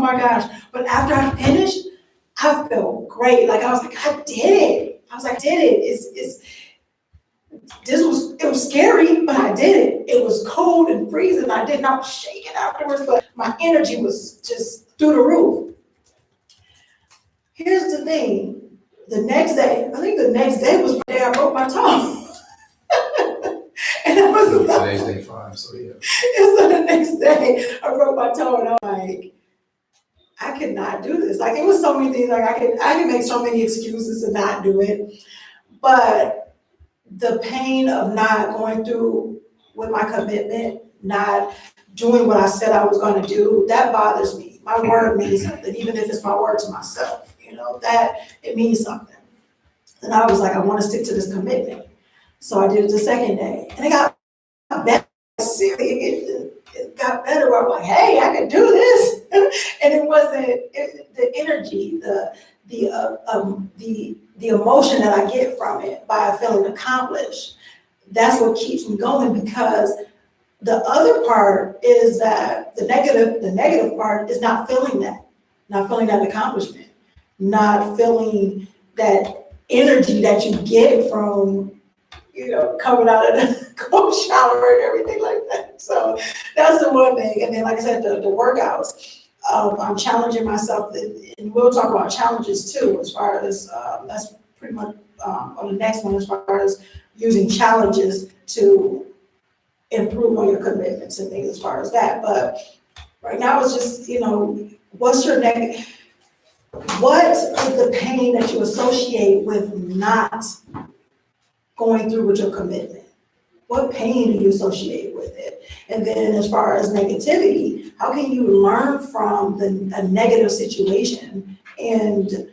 my gosh. But after I finished, I felt great. Like, I was like, I did it. I was like, I did it. It was scary, but I did it. It was cold and freezing. I was shaking afterwards, but my energy was just through the roof. Here's the thing. The next day was the day I broke my toe. And I was today's day 5, so yeah. And so the next day I broke my toe, and I'm like, I could not do this. Like, it was so many things. Like, I could make so many excuses to not do it. But the pain of not going through with my commitment, not doing what I said I was going to do, that bothers me. My word means something, even if it's my word to myself, that it means something. And I was like, I want to stick to this commitment. So I did it the second day, and it got better. It got better. Where I'm like, hey, I can do this. And it wasn't the energy, the emotion that I get from it by feeling accomplished. That's what keeps me going, because the other part is that the negative part is not feeling that accomplishment, not feeling that energy that you get from, coming out of the cold shower and everything like that. So that's the one thing. And then, like I said, the workouts. I'm challenging myself, and we'll talk about challenges too, as far as that's pretty much on the next one, as far as using challenges to improve on your commitments and things as far as that. But right now it's just, what's your negative? What is the pain that you associate with not going through with your commitment? What pain do you associate with it? And then as far as negativity, how can you learn from a negative situation and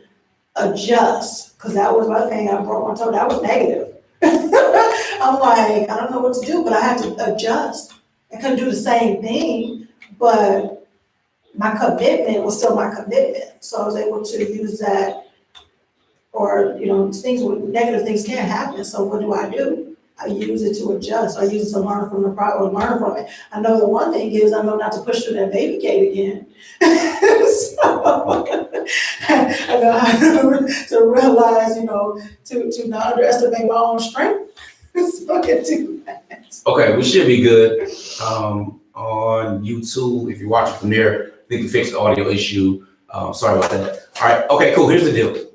adjust? Because that was my thing. I broke my toe. That was negative. I'm like, I don't know what to do, but I had to adjust. I couldn't do the same thing, but my commitment was still my commitment. So I was able to use that, or, negative things can happen. So what do? I use it to adjust. I use it to learn from the problem, learn from it. I know the one thing is I know not to push through that baby gate again. So I know how to realize, to not underestimate my own strength. So I can do that. Okay, we should be good on YouTube. If you're watching from there, I think we fixed the audio issue. Sorry about that. All right, okay, cool. Here's the deal.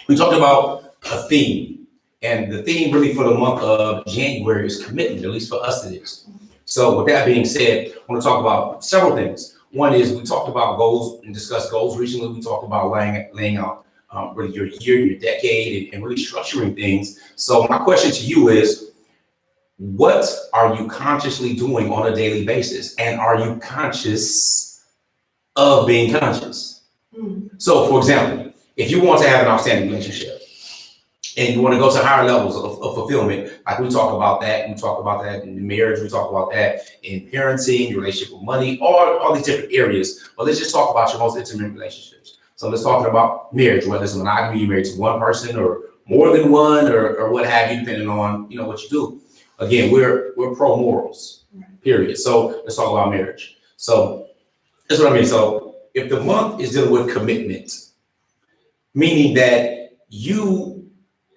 We talked about a theme. And the theme really for the month of January is commitment, at least for us it is. So with that being said, I want to talk about several things. One is we talked about goals and discussed goals recently. We talked about laying out really your year, your decade, and really structuring things. So my question to you is, what are you consciously doing on a daily basis? And are you conscious of being conscious? So for example, if you want to have an outstanding relationship, and you want to go to higher levels of fulfillment, like we talk about that in marriage, we talk about that in parenting, your relationship with money, all these different areas. But let's just talk about your most intimate relationships. So let's talk about marriage, whether it's monogamy, you're married to one person or more than one, or what have you, depending on what you do. Again, we're pro morals, period. So let's talk about marriage. So that's what I mean. So if the month is dealing with commitment, meaning that you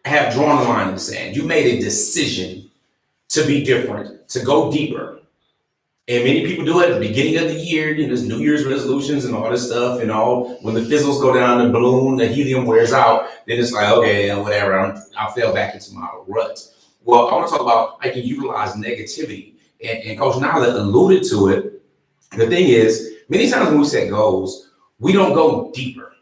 have drawn a line in the sand. You made a decision to be different, to go deeper. And many people do it at the beginning of the year, there's New Year's resolutions and all this stuff, when the fizzles go down the balloon, the helium wears out, then it's like, okay, whatever, I fell back into my rut. Well, I want to talk about I can utilize negativity. And Coach Nyla alluded to it. The thing is, many times when we set goals, we don't go deeper.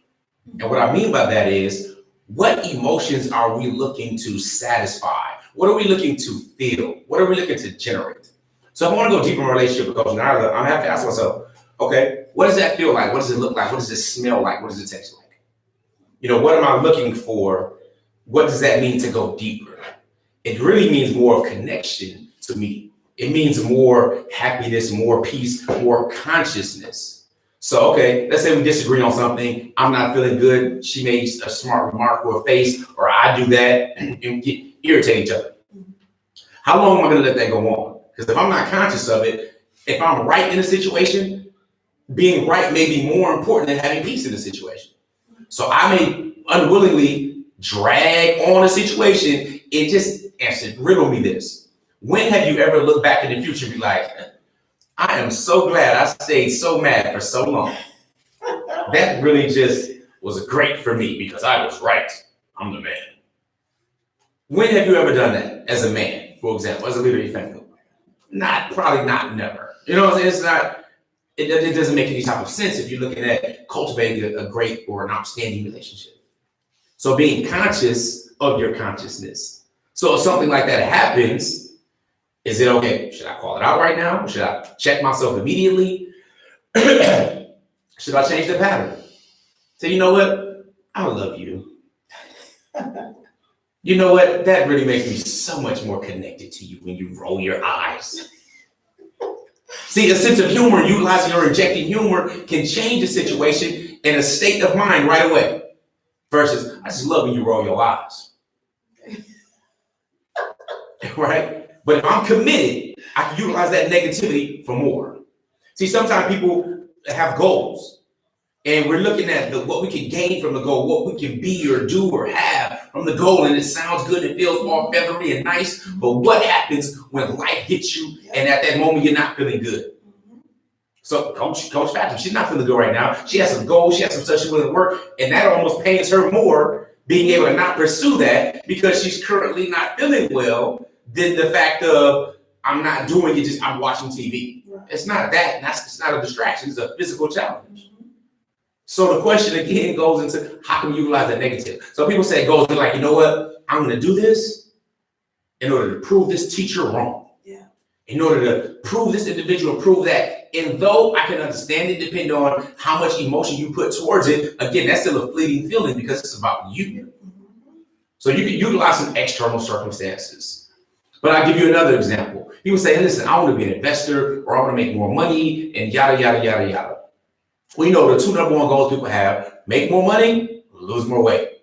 And what I mean by that is, what emotions are we looking to satisfy? What are we looking to feel? What are we looking to generate? So if I want to go deeper in a relationship with Coach Nyla, I have to ask myself, okay, what does that feel like? What does it look like? What does it smell like? What does it taste like? What am I looking for? What does that mean to go deeper? It really means more of connection to me. It means more happiness, more peace, more consciousness. So, okay, let's say we disagree on something. I'm not feeling good. She makes a smart remark or a face, or I do that and irritate each other. How long am I going to let that go on? Because if I'm not conscious of it, if I'm right in a situation, being right may be more important than having peace in the situation. So I may unwillingly drag on a situation. It just riddle me this. When have you ever looked back in the future and be like, I am so glad I stayed so mad for so long. That really just was great for me because I was right. I'm the man. When have you ever done that as a man, for example, as a leader of your family? Probably not, never. You know what I'm saying? It's not, it doesn't make any type of sense if you're looking at cultivating a great or an outstanding relationship. So being conscious of your consciousness. So if something like that happens, is it okay? Should I call it out right now? Should I check myself immediately? Should I change the pattern? Say, you know what? I love you. You know what? That really makes me so much more connected to you when you roll your eyes. See, a sense of humor, utilizing or injecting humor can change the situation and a state of mind right away. Versus, I just love when you roll your eyes. Right? But if I'm committed, I can utilize that negativity for more. See, sometimes people have goals. And we're looking at what we can gain from the goal, what we can be or do or have from the goal. And it sounds good, it feels all feathery and nice. But what happens when life hits you and at that moment you're not feeling good? So Coach Fatimah, she's not feeling good right now. She has some goals, she has some stuff she wants to work, and that almost pains her more being able to not pursue that because she's currently not feeling well than the fact of I'm not doing it, just I'm watching TV. It's not that, it's not a distraction, it's a physical challenge. So the question again goes into how can we utilize that negative? So people say goals, they're like, you know what? I'm going to do this in order to prove this teacher wrong. Yeah. In order to prove this individual, prove that. And though I can understand it, depending on how much emotion you put towards it, again, that's still a fleeting feeling because it's about you. So you can utilize some external circumstances. But I'll give you another example. People say, listen, I want to be an investor or I want to make more money and yada, yada, yada, yada. We know the two number one goals people have: make more money, lose more weight.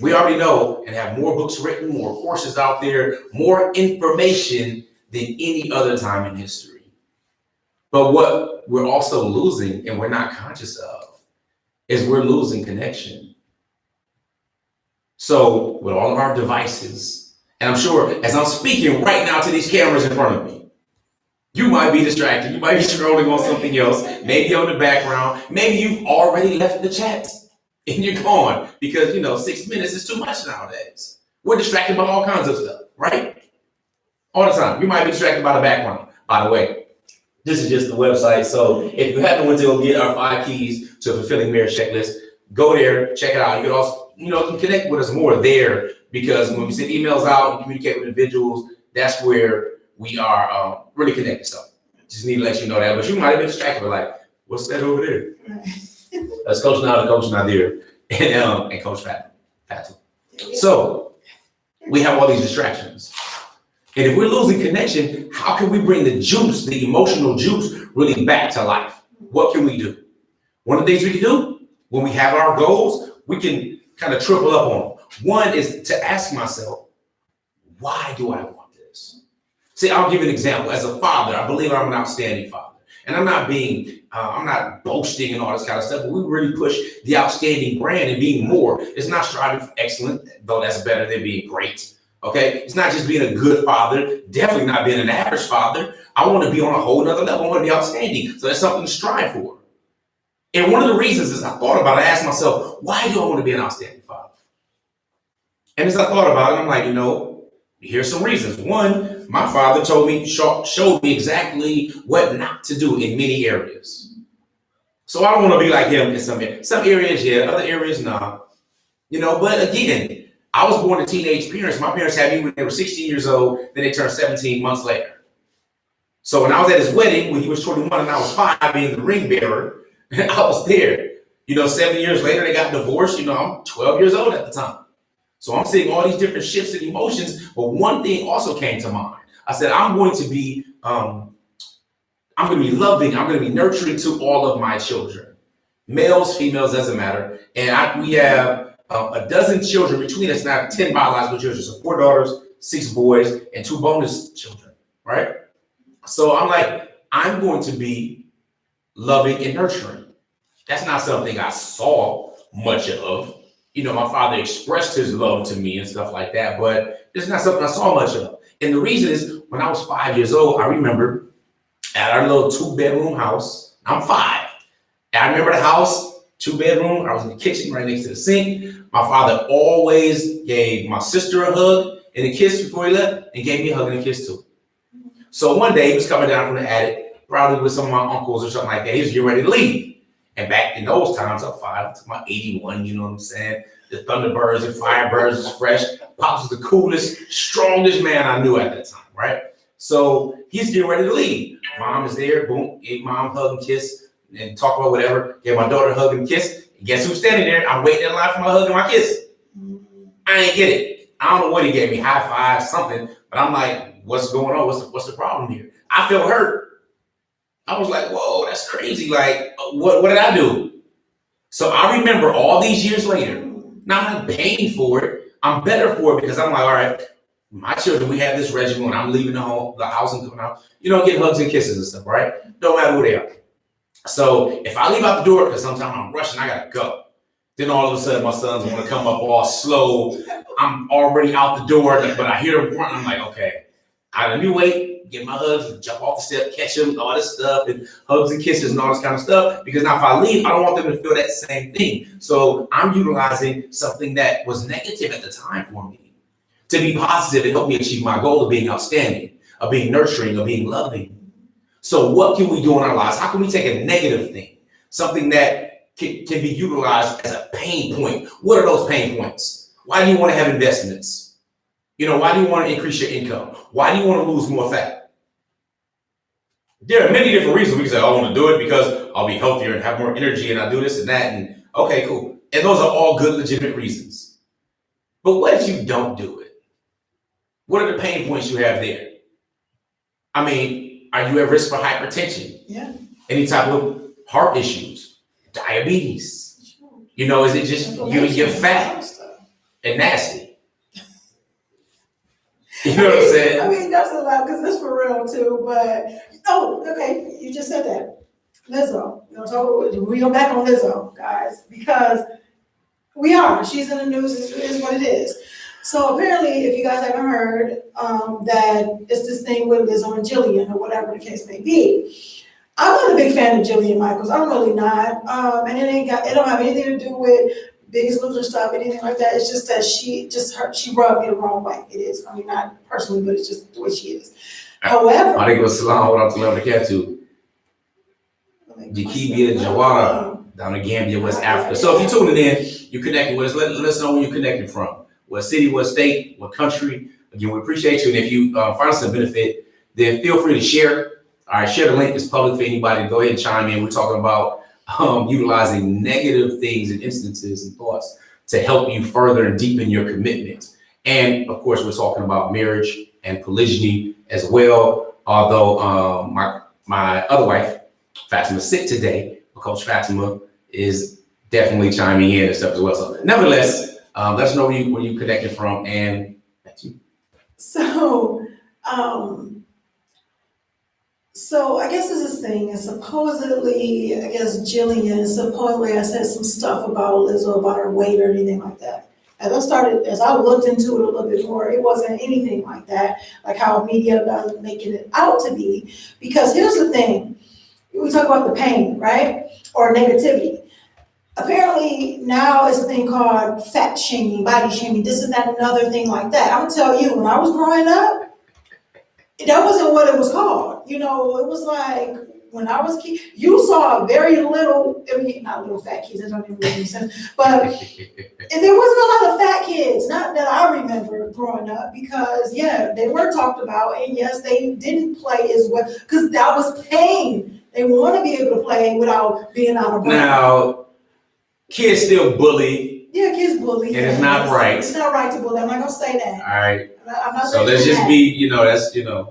We already know and have more books written, more courses out there, more information than any other time in history. But what we're also losing and we're not conscious of is we're losing connection. So with all of our devices, and I'm sure as I'm speaking right now to these cameras in front of me, you might be distracted. You might be scrolling on something else, maybe on the background. Maybe you've already left the chat and you're gone because, 6 minutes is too much nowadays. We're distracted by all kinds of stuff, right? All the time. You might be distracted by the background. By the way, this is just the website. So if you happen to go get our 5 keys to a fulfilling marriage checklist, go there, check it out. You can also, you can connect with us more there because when we send emails out and communicate with individuals, that's where we are really connected. So just need to let you know that. But you might have been distracted, but like, what's that over there? That's Coach Nyla, Coach Nazir, and Coach Fatimah. So we have all these distractions. And if we're losing connection, how can we bring the juice, the emotional juice, really back to life? What can we do? One of the things we can do when we have our goals, we can kind of triple up on them. One is to ask myself, why do I want this? See, I'll give you an example. As a father, I believe I'm an outstanding father. And I'm not boasting and all this kind of stuff, but we really push the outstanding brand and being more. It's not striving for excellent, though that's better than being great. Okay? It's not just being a good father, definitely not being an average father. I want to be on a whole nother level. I want to be outstanding. So that's something to strive for. And one of the reasons is I thought about it, I asked myself, why do I want to be an outstanding father? And as I thought about it, I'm like, here's some reasons. One, my father showed me exactly what not to do in many areas. So I don't want to be like him in some areas, yeah, other areas, no. But again, I was born to teenage parents. My parents had me when they were 16 years old, then they turned 17 months later. So when I was at his wedding, when he was 21 and I was 5, being the ring bearer, I was there. 7 years later, they got divorced. I'm 12 years old at the time. So I'm seeing all these different shifts in emotions, but one thing also came to mind. I said, I'm going to be loving, I'm going to be nurturing to all of my children. Males, females, doesn't matter. And we have a dozen children between us now, 10 biological children. So 4 daughters, 6 boys, and 2 bonus children, right? So I'm like, I'm going to be loving and nurturing. That's not something I saw much of. You know, my father expressed his love to me and stuff like that, but it's not something I saw much of. And the reason is when I was 5 years old, I remember at our little 2-bedroom house, I'm 5. And I remember the house, 2-bedroom, I was in the kitchen right next to the sink. My father always gave my sister a hug and a kiss before he left, and gave me a hug and a kiss too. So one day he was coming down from the attic, probably with some of my uncles or something like that. He was getting ready to leave. And back in those times, I'm 5 to my 81, you know what I'm saying? The Thunderbirds and Firebirds was fresh. Pops was the coolest, strongest man I knew at that time, right? So he's getting ready to leave. Mom is there, boom, gave mom a hug and kiss and talk about whatever. Gave my daughter a hug and kiss. And guess who's standing there? I'm waiting in line for my hug and my kiss. I ain't get it. I don't know what he gave me, high five, something. But I'm like, what's going on? What's the problem here? I feel hurt. I was like, whoa, that's crazy. Like, what did I do? So I remember all these years later, now I'm not paying for it. I'm better for it because I'm like, all right, my children, we have this regimen when I'm leaving the house and coming out, you know, get hugs and kisses and stuff, right? No matter who they are. So if I leave out the door, because sometimes I'm rushing, I gotta go. Then all of a sudden my sons want to come up all slow. I'm already out the door, but I hear them running. I'm like, okay, let me wait, get my hugs, jump off the step, catch them, all this stuff, and hugs and kisses and all this kind of stuff. Because now if I leave, I don't want them to feel that same thing. So I'm utilizing something that was negative at the time for me to be positive and help me achieve my goal of being outstanding, of being nurturing, of being loving. So what can we do in our lives? How can we take a negative thing, something that can be utilized as a pain point? What are those pain points? Why do you want to have investments? You know, why do you want to increase your income? Why do you want to lose more fat? There are many different reasons. We can say, I want to do it because I'll be healthier and have more energy and I'll do this and that. And okay, cool. And those are all good, legitimate reasons. But what if you don't do it? What are the pain points you have there? I mean, are you at risk for hypertension? Yeah. Any type of heart issues? Diabetes? You know, is it just you're fat and nasty? You know what I'm saying? I mean, that's a lot because this for real too. But okay, you just said that. Lizzo, we go back on Lizzo, guys, because she's in the news. Is what it is. So apparently, if you guys haven't heard, that it's this thing with Lizzo and Jillian or whatever the case may be. I'm not a big fan of Jillian Michaels. I'm really not. And it don't have anything to do with Biggest Loser stuff, anything like that. It's just that she rubbed me the wrong way. It is. I mean, not personally, but it's just the way she is. However, I think it was Salam without the level cat to Dikibia Jawara down in Gambia, West Africa. So if you're tuning in, you're connected with us. Let us know where you're connected from. What city, what state, what country. Again, we appreciate you. And if you find us a benefit, then feel free to share. All right, share the link. It's public for anybody to go ahead and chime in. We're talking about utilizing negative things and instances and thoughts to help you further and deepen your commitment. And of course, we're talking about marriage and polygyny as well. Although my other wife, Fatimah, sick today, but Coach Fatimah is definitely chiming in and stuff as well. So nevertheless, let us know where you connected from, and that's you. So I guess this thing is supposedly, I guess Jillian supposedly I said some stuff about Lizzo, about her weight or anything like that. As I looked into it a little bit more, it wasn't anything like that, like how media is making it out to be. Because here's the thing, we talk about the pain, right? Or negativity. Apparently now it's a thing called fat shaming, body shaming, this and that, another thing like that. I'm gonna tell you, when I was growing up, that wasn't what it was called. You know, it was like when I was kid, you saw very little, not little fat kids, that don't even make any sense, but and there wasn't a lot of fat kids, not that I remember growing up, because they were talked about, and yes, they didn't play as well, because that was pain. They want to be able to play without being out of breath. Now, kids still bully. Yeah, kids bully. And it's not right. It's not right to bully. I'm not going to say that. All right. I'm not so let's just be,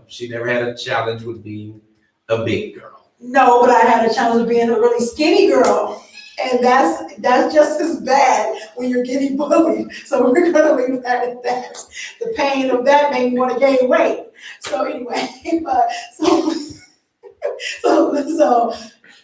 she never had a challenge with being a big girl. No, but I had a challenge with being a really skinny girl. And that's just as bad when you're getting bullied. So we're going to leave that at that. The pain of that made me want to gain weight. So anyway,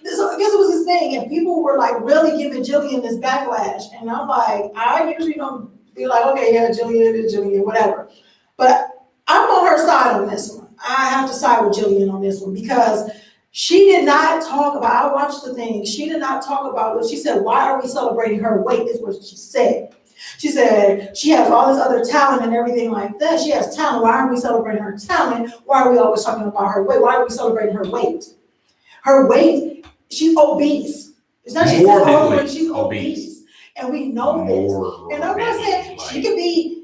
So I guess it was his thing, and people were like really giving Jillian this backlash, and I'm like, I usually don't be like, okay, yeah, Jillian is Jillian, whatever. But I'm on her side on this one. I have to side with Jillian on this one because she did not talk about, I watched the thing, she did not talk about what she said, why are we celebrating her weight, is what she said. She said she has all this other talent and everything like that. She has talent. Why aren't we celebrating her talent? Why are we always talking about her weight? Why are we celebrating her weight? Her weight, she's obese. It's not she's overweight, she's obese. And we know this. And I'm not saying she could be,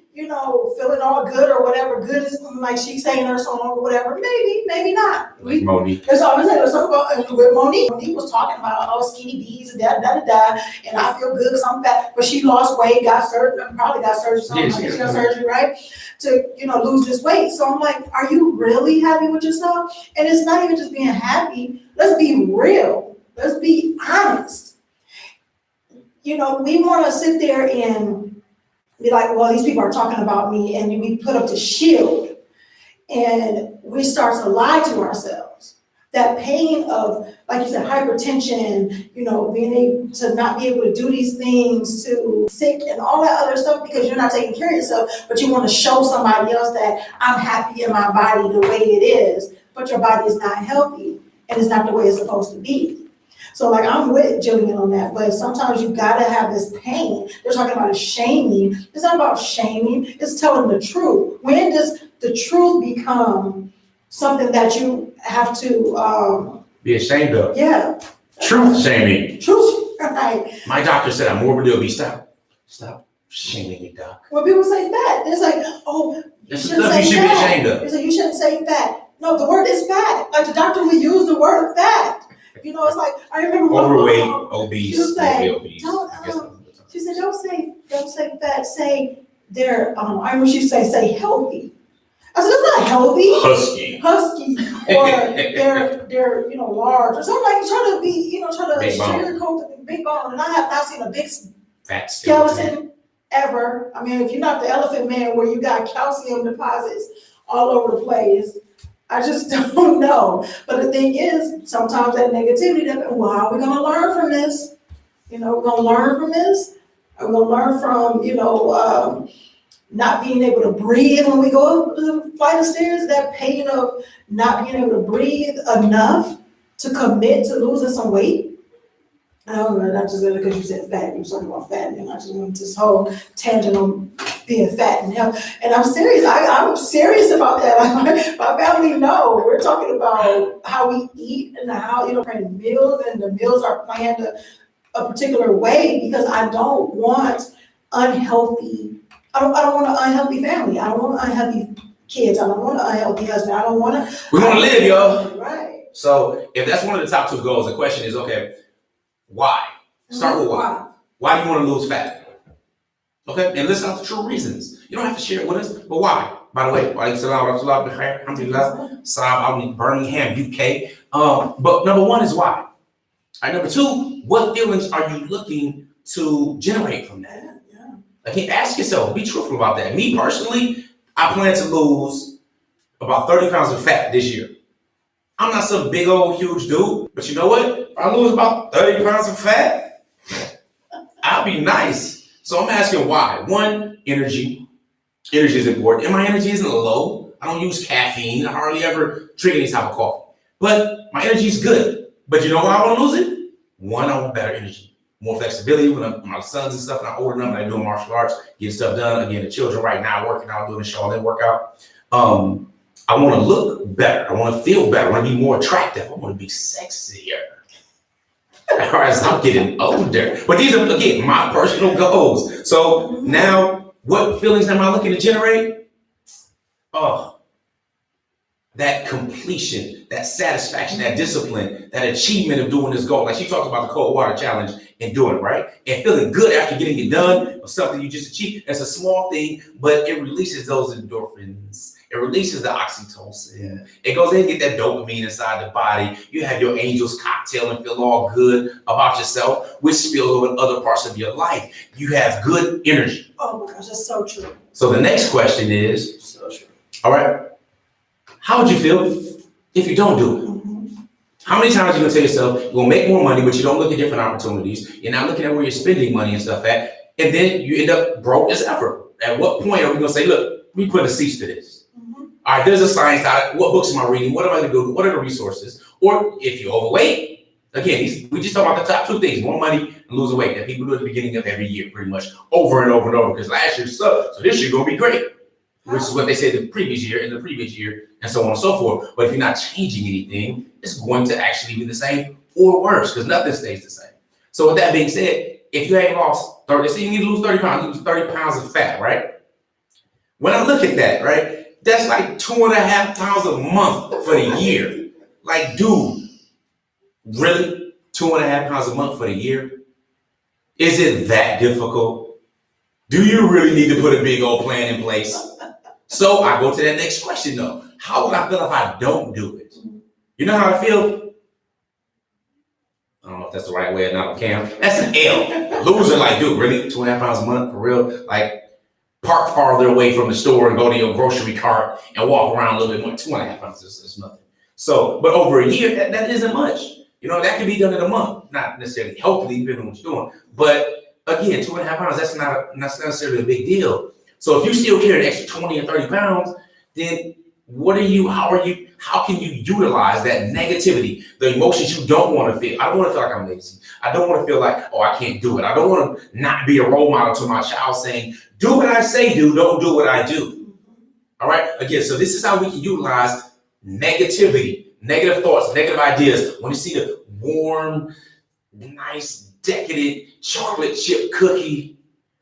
feeling all good or whatever. Good is like she's saying her song or whatever. Maybe, maybe not. Like Monique. That's all I'm saying. Let's talk about with Monique. Monique was talking about skinny bees and da. And I feel good because I'm fat. But she lost weight, got surgery, probably got surgery. She got surgery, right? To lose this weight. So I'm like, are you really happy with yourself? And it's not even just being happy. Let's be real. Let's be honest. We want to sit there and be like, well, these people are talking about me, and we put up the shield, and we start to lie to ourselves. That pain of, like you said, hypertension, being able to not be able to do these things, to sick and all that other stuff because you're not taking care of yourself, but you want to show somebody else that I'm happy in my body the way it is, but your body is not healthy and it's not the way it's supposed to be. So like I'm with Jillian on that, but sometimes you gotta have this pain. They're talking about shaming. It's not about shaming, it's telling the truth. When does the truth become something that you have to be ashamed of? Yeah. Truth shaming. Truth, right. My doctor said I'm morbidly obese. Stop shaming me, doc. When people say fat, it's like, oh, you shouldn't say fat. You should be ashamed of. It's like, you shouldn't say fat. No, the word is fat. Like the doctor will use the word fat. It's like, I remember overweight, obese, she say, obese. She said, don't say fat, say they're, I remember she say healthy. I said, that's not healthy. Husky, or they're large, or something like trying to be, trying to sugarcoat the big bone. And I have not seen a big fat skeleton ever. I mean, if you're not the Elephant Man where you got calcium deposits all over the place, I just don't know. But the thing is, sometimes that negativity, well, how are we going to learn from this? We're going to learn from this. We're going to learn from, not being able to breathe when we go up the flight of stairs, that pain of not being able to breathe enough to commit to losing some weight. I don't know, not just because you said fat, you were talking about fat, and I just went this whole tangent on being fat and health. And I'm serious, I'm serious about that. My family know, we're talking about how we eat and how, planning meals, and the meals are planned a particular way because I don't want unhealthy, I don't want an unhealthy family. I don't want unhealthy kids. I don't want an unhealthy husband. I don't want to. We want to live, y'all. Right. So if that's one of the top two goals, the question is, okay, why? Start with why. Why do you want to lose fat? Okay, and list out the true reasons. You don't have to share it with us, but why? By the way, I'm in Birmingham, UK. But number one is why. All right, number two, what feelings are you looking to generate from that? Like, ask yourself, be truthful about that. Me personally, I plan to lose about 30 pounds of fat this year. I'm not some big old huge dude, but you know what? If I lose about 30 pounds of fat, I'll be nice. So I'm asking why. One, energy. Energy is important. And my energy isn't low. I don't use caffeine. I hardly ever drink any type of coffee. But my energy is good. But you know why I want to lose it? One, I want better energy. More flexibility when my sons and stuff, and I'm older enough, and I do martial arts, get stuff done. Again, the children right now working out, doing a Shaolin workout. I want to look better. I want to feel better. I want to be more attractive. I want to be sexier. As I'm getting older. But these are, again, my personal goals. So now, what feelings am I looking to generate? Oh, that completion, that satisfaction, that discipline, that achievement of doing this goal. Like she talked about the cold water challenge and doing it, right? And feeling good after getting it done or something you just achieved. It's a small thing, but it releases those endorphins. It releases the oxytocin. It goes in and get that dopamine inside the body. You have your angel's cocktail and feel all good about yourself, which spills over to other parts of your life. You have good energy. Oh my gosh, that's so true. So the next question is, so true. All right, how would you feel if you don't do it? How many times are you gonna tell yourself you're gonna make more money, but you don't look at different opportunities? You're not looking at where you're spending money and stuff at, and then you end up broke as ever. At what point are we gonna say, look, we put a cease to this? All right, there's a science out. What books am I reading? What am I gonna do? What are the resources? Or if you're overweight, again, we just talk about the top two things: more money and losing weight. That people do at the beginning of every year, pretty much over and over and over. Because last year sucked, so this year gonna be great. Which is what they said the previous year and the previous year, and so on and so forth. But if you're not changing anything, it's going to actually be the same or worse, because nothing stays the same. So with that being said, if you ain't lost 30, so you need to lose 30 pounds, you lose 30 pounds of fat, right? When I look at that, right, that's like 2.5 pounds a month for the year. Like, dude, really? 2.5 pounds a month for the year? Is it that difficult? Do you really need to put a big old plan in place? So I go to that next question though. How would I feel if I don't do it? You know how I feel? I don't know if that's the right way or not, Cam. That's an L. Loser, like, dude, really? 2.5 pounds a month for real? Like, park farther away from the store and go to your grocery cart and walk around a little bit more. 2.5 pounds is nothing. So, but over a year, that isn't much. You know, that can be done in a month. Not necessarily healthily, depending on what you're doing. But again, 2.5 pounds, that's not necessarily a big deal. So if you still carry an extra 20 or 30 pounds, then how can you utilize that negativity, the emotions you don't want to feel? I don't want to feel like I'm lazy. I don't want to feel like, oh, I can't do it. I don't want to not be a role model to my child saying, do what I say do, don't do what I do. All right? Again, so this is how we can utilize negativity, negative thoughts, negative ideas. When you see the warm, nice, decadent chocolate chip cookie,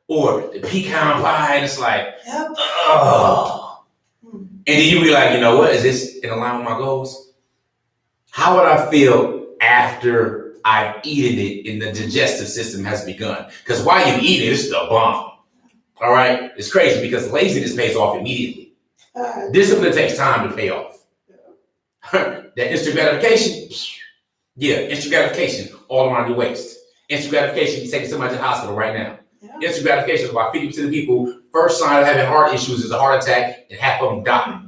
or the pecan pie, and it's like, oh. And then you be like, you know what? Is this in line with my goals? How would I feel after I've eaten it and the digestive system has begun? Because while you eat it, it's the bomb. All right? It's crazy because laziness pays off immediately. Discipline takes time to pay off. That instant gratification, instant gratification all around your waist. Instant gratification, you're taking somebody to the hospital right now. Instant gratification, about 50% of people, first sign of having heart issues is a heart attack, and half of them die.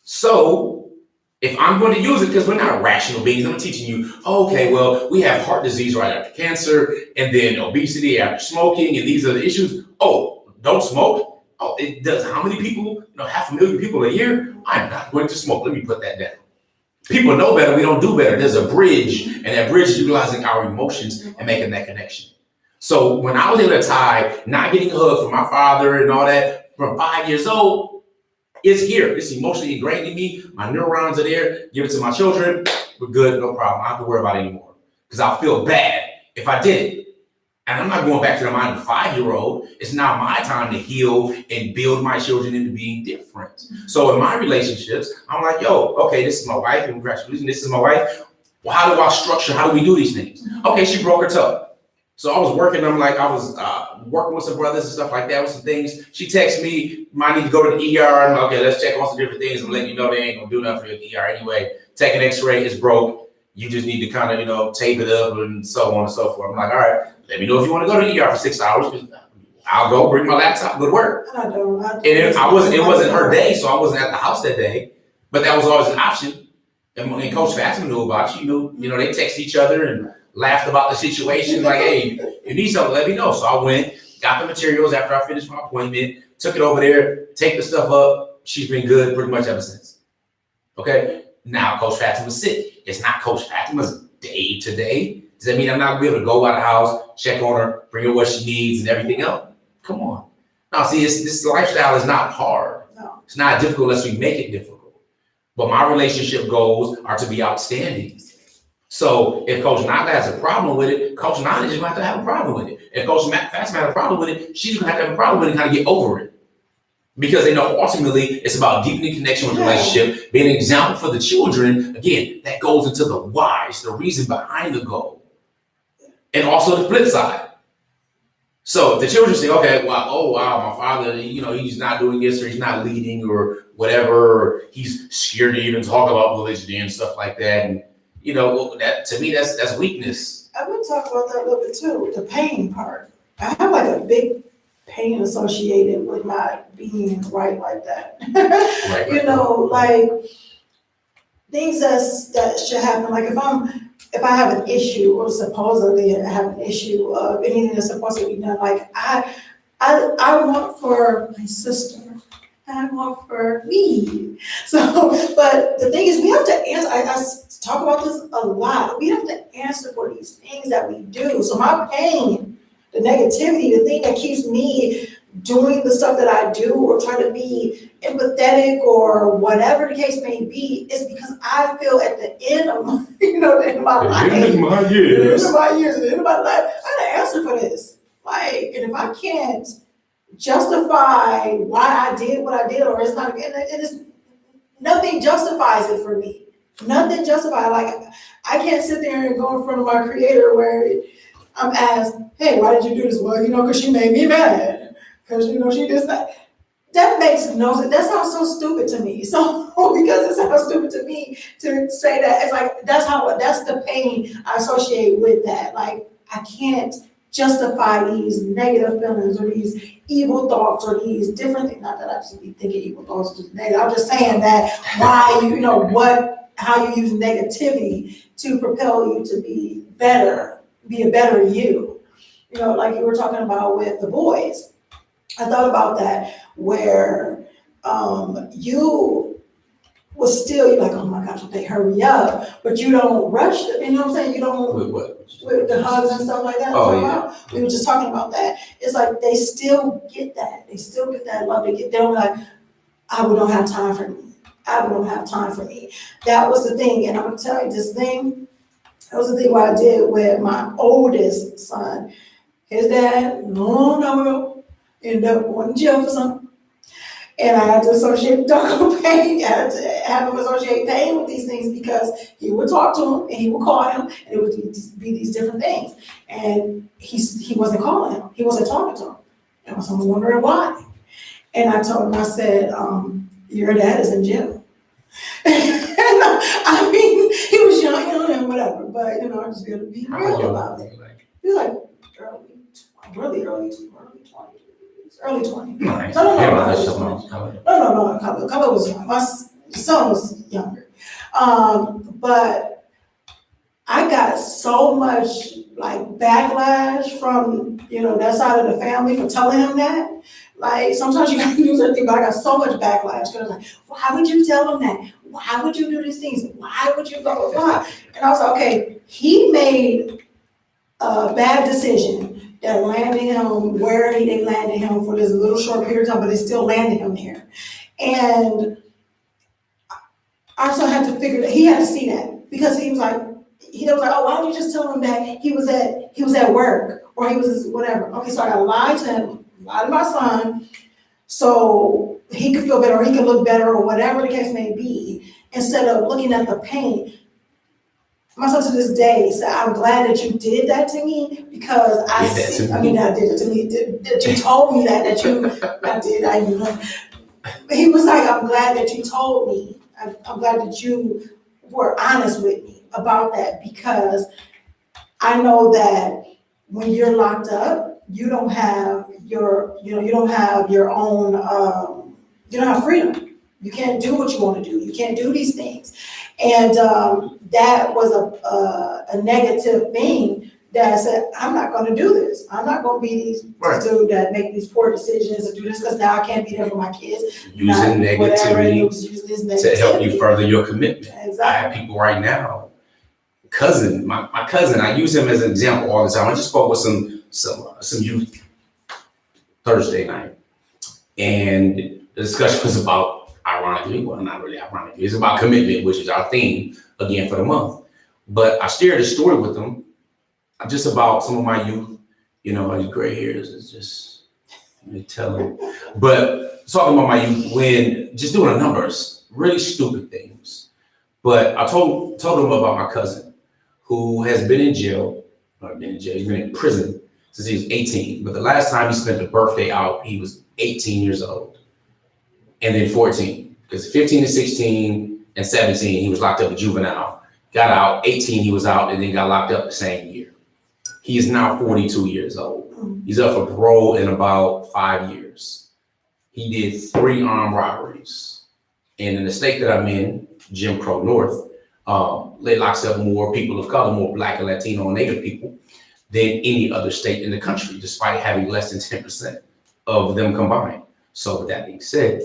So, if I'm going to use it, because we're not rational beings, I'm teaching you, okay, well, we have heart disease right after cancer, and then obesity after smoking, and these are the issues. Oh, don't smoke? Oh, it does. How many people, 500,000 people a year? I'm not going to smoke. Let me put that down. People know better, we don't do better. There's a bridge, and that bridge is utilizing our emotions and making that connection. So when I was able to tie not getting a hug from my father and all that from 5 years old, it's here. It's emotionally ingrained in me. My neurons are there. Give it to my children. We're good. No problem. I don't have to worry about it anymore. Because I'll feel bad if I did it. And I'm not going back to the mind of a 5-year-old. It's now my time to heal and build my children into being different. So in my relationships, I'm like, yo, okay, this is my wife. And congratulations, this is my wife. Well, how do I structure? How do we do these things? Okay, she broke her toe. So I was working, I was working with some brothers and stuff like that with some things. She texted me, might need to go to the ER. I'm like, okay, let's check on some different things and let you know they ain't gonna do nothing for your ER anyway. Take an x-ray, it's broke. You just need to kind of, tape it up and so on and so forth. I'm like, all right, let me know if you want to go to the ER for 6 hours. I'll go bring my laptop, go to work. And it wasn't her day, so I wasn't at the house that day, but that was always an option. And Coach Fatimah knew about it. She knew, they text each other and laughed about the situation, like, hey, you need something, let me know. So I went, got the materials after I finished my appointment, took it over there, take the stuff up. She's been good pretty much ever since. Okay, now Coach Fatimah's sick. It's not Coach Fatimah's day to day. Does that mean I'm not gonna be able to go out of the house, check on her, bring her what she needs and everything else? Come on. Now, see, this lifestyle is not hard. No. It's not difficult unless we make it difficult. But my relationship goals are to be outstanding. So if Coach Nyla has a problem with it, Coach Nyla is going to have to have a problem with it. If Coach Fatimah has a problem with it, she's going to have a problem with it and kind of get over it. Because they know ultimately it's about deepening connection with the relationship, being an example for the children. Again, that goes into the why. It's the reason behind the goal. And also the flip side. So if the children say, okay, well, oh, wow, my father, he's not doing this or he's not leading or whatever, or he's scared to even talk about religion and stuff like that. And that to me, that's weakness. I would talk about that a little bit too, the pain part. I have like a big pain associated with not being right like that. Right. things that should happen, like if I have an issue or supposedly I have an issue of anything that's supposed to be done, like I want for my sister. I want for me. So, but the thing is, we have to answer. I talk about this a lot. We have to answer for these things that we do. So my pain, the negativity, the thing that keeps me doing the stuff that I do or try to be empathetic or whatever the case may be, is because I feel at the end of my, the end of my life, the end of my years, the end of my life, I gotta answer for this. Like, and if I can't justify why I did what I did, or it's not, it is, nothing justifies it for me. Nothing justifies, like, I can't sit there and go in front of my creator where I'm asked, hey, why did you do this? Well, because she made me mad. Because, she just, that makes no sense. That sounds so stupid to me. So, because it sounds stupid to me to say that, it's like, that's the pain I associate with that. Like, I can't justify these negative feelings or these evil thoughts or these different things. Not that I just be thinking evil thoughts are just negative. I'm just saying that why how you use negativity to propel you to be better, be a better you. Like you were talking about with the boys. I thought about that where you was still, you're like, oh my gosh, okay, hurry up, but you don't rush them, you know what I'm saying? You don't, with what? with the hugs and stuff like that. Oh, yeah. We were just talking about that. It's like they still get that. They still get that love. They're like, I don't have time for me. I don't have time for me. That was the thing. And I'm gonna tell you this thing, that was the thing what I did with my oldest son. His dad, long time ago, ended up going to jail for something. And I had to associate double pain. I had to have him associate pain with these things because he would talk to him and he would call him and it would be these different things. And he wasn't calling him. He wasn't talking to him. And so I was wondering why. And I told him, I said, your dad is in jail. I mean, he was young and whatever, but I just got to be real about it. He was like early 20s. Early 20s. Nice. No. Color was young. My son was younger. But I got so much like backlash from, that side of the family for telling him that. Like sometimes you gotta do something, but I got so much backlash because like, why would you tell him that? Why would you do these things? Why would you blah, blah, blah? And I was like, okay, he made a bad decision that landed him where they landed him for this little short period of time, but they still landed him there. And I also had to figure that he had to see that because he was like, oh, why don't you just tell him that he was at work or he was whatever. Okay, so I gotta lie to him, lie to my son, so he could feel better or he could look better or whatever the case may be, instead of looking at the pain. My son to this day said, I'm glad that you did that to me because I did it to me, that you told me that he was like, I'm glad that you told me. I'm glad that you were honest with me about that because I know that when you're locked up, you don't have your own, you don't have freedom. You can't do what you want to do. You can't do these things. And that was a negative thing that I said, I'm not going to do this. I'm not going to be these dude that make these poor decisions and do this because now I can't be there for my kids. Using negativity to help you further your commitment. Exactly. I have people right now, my cousin, I use him as an example all the time. I just spoke with some youth Thursday night, and the discussion was about, ironically, well, not really ironically, it's about commitment, which is our theme again for the month. But I shared a story with them just about some of my youth, these gray hairs is just, let me tell them. But talking about my youth when just doing the numbers, really stupid things. But I told them about my cousin who has been in jail, he's been in prison since he was 18. But the last time he spent a birthday out, he was 18 years old. And then 14, because 15 and 16 and 17, he was locked up in juvenile. Got out, 18, he was out, and then got locked up the same year. He is now 42 years old. He's up for parole in about 5 years. He did 3 armed robberies. And in the state that I'm in, Jim Crow North, it locks up more people of color, more Black and Latino and Native people than any other state in the country, despite having less than 10% of them combined. So with that being said,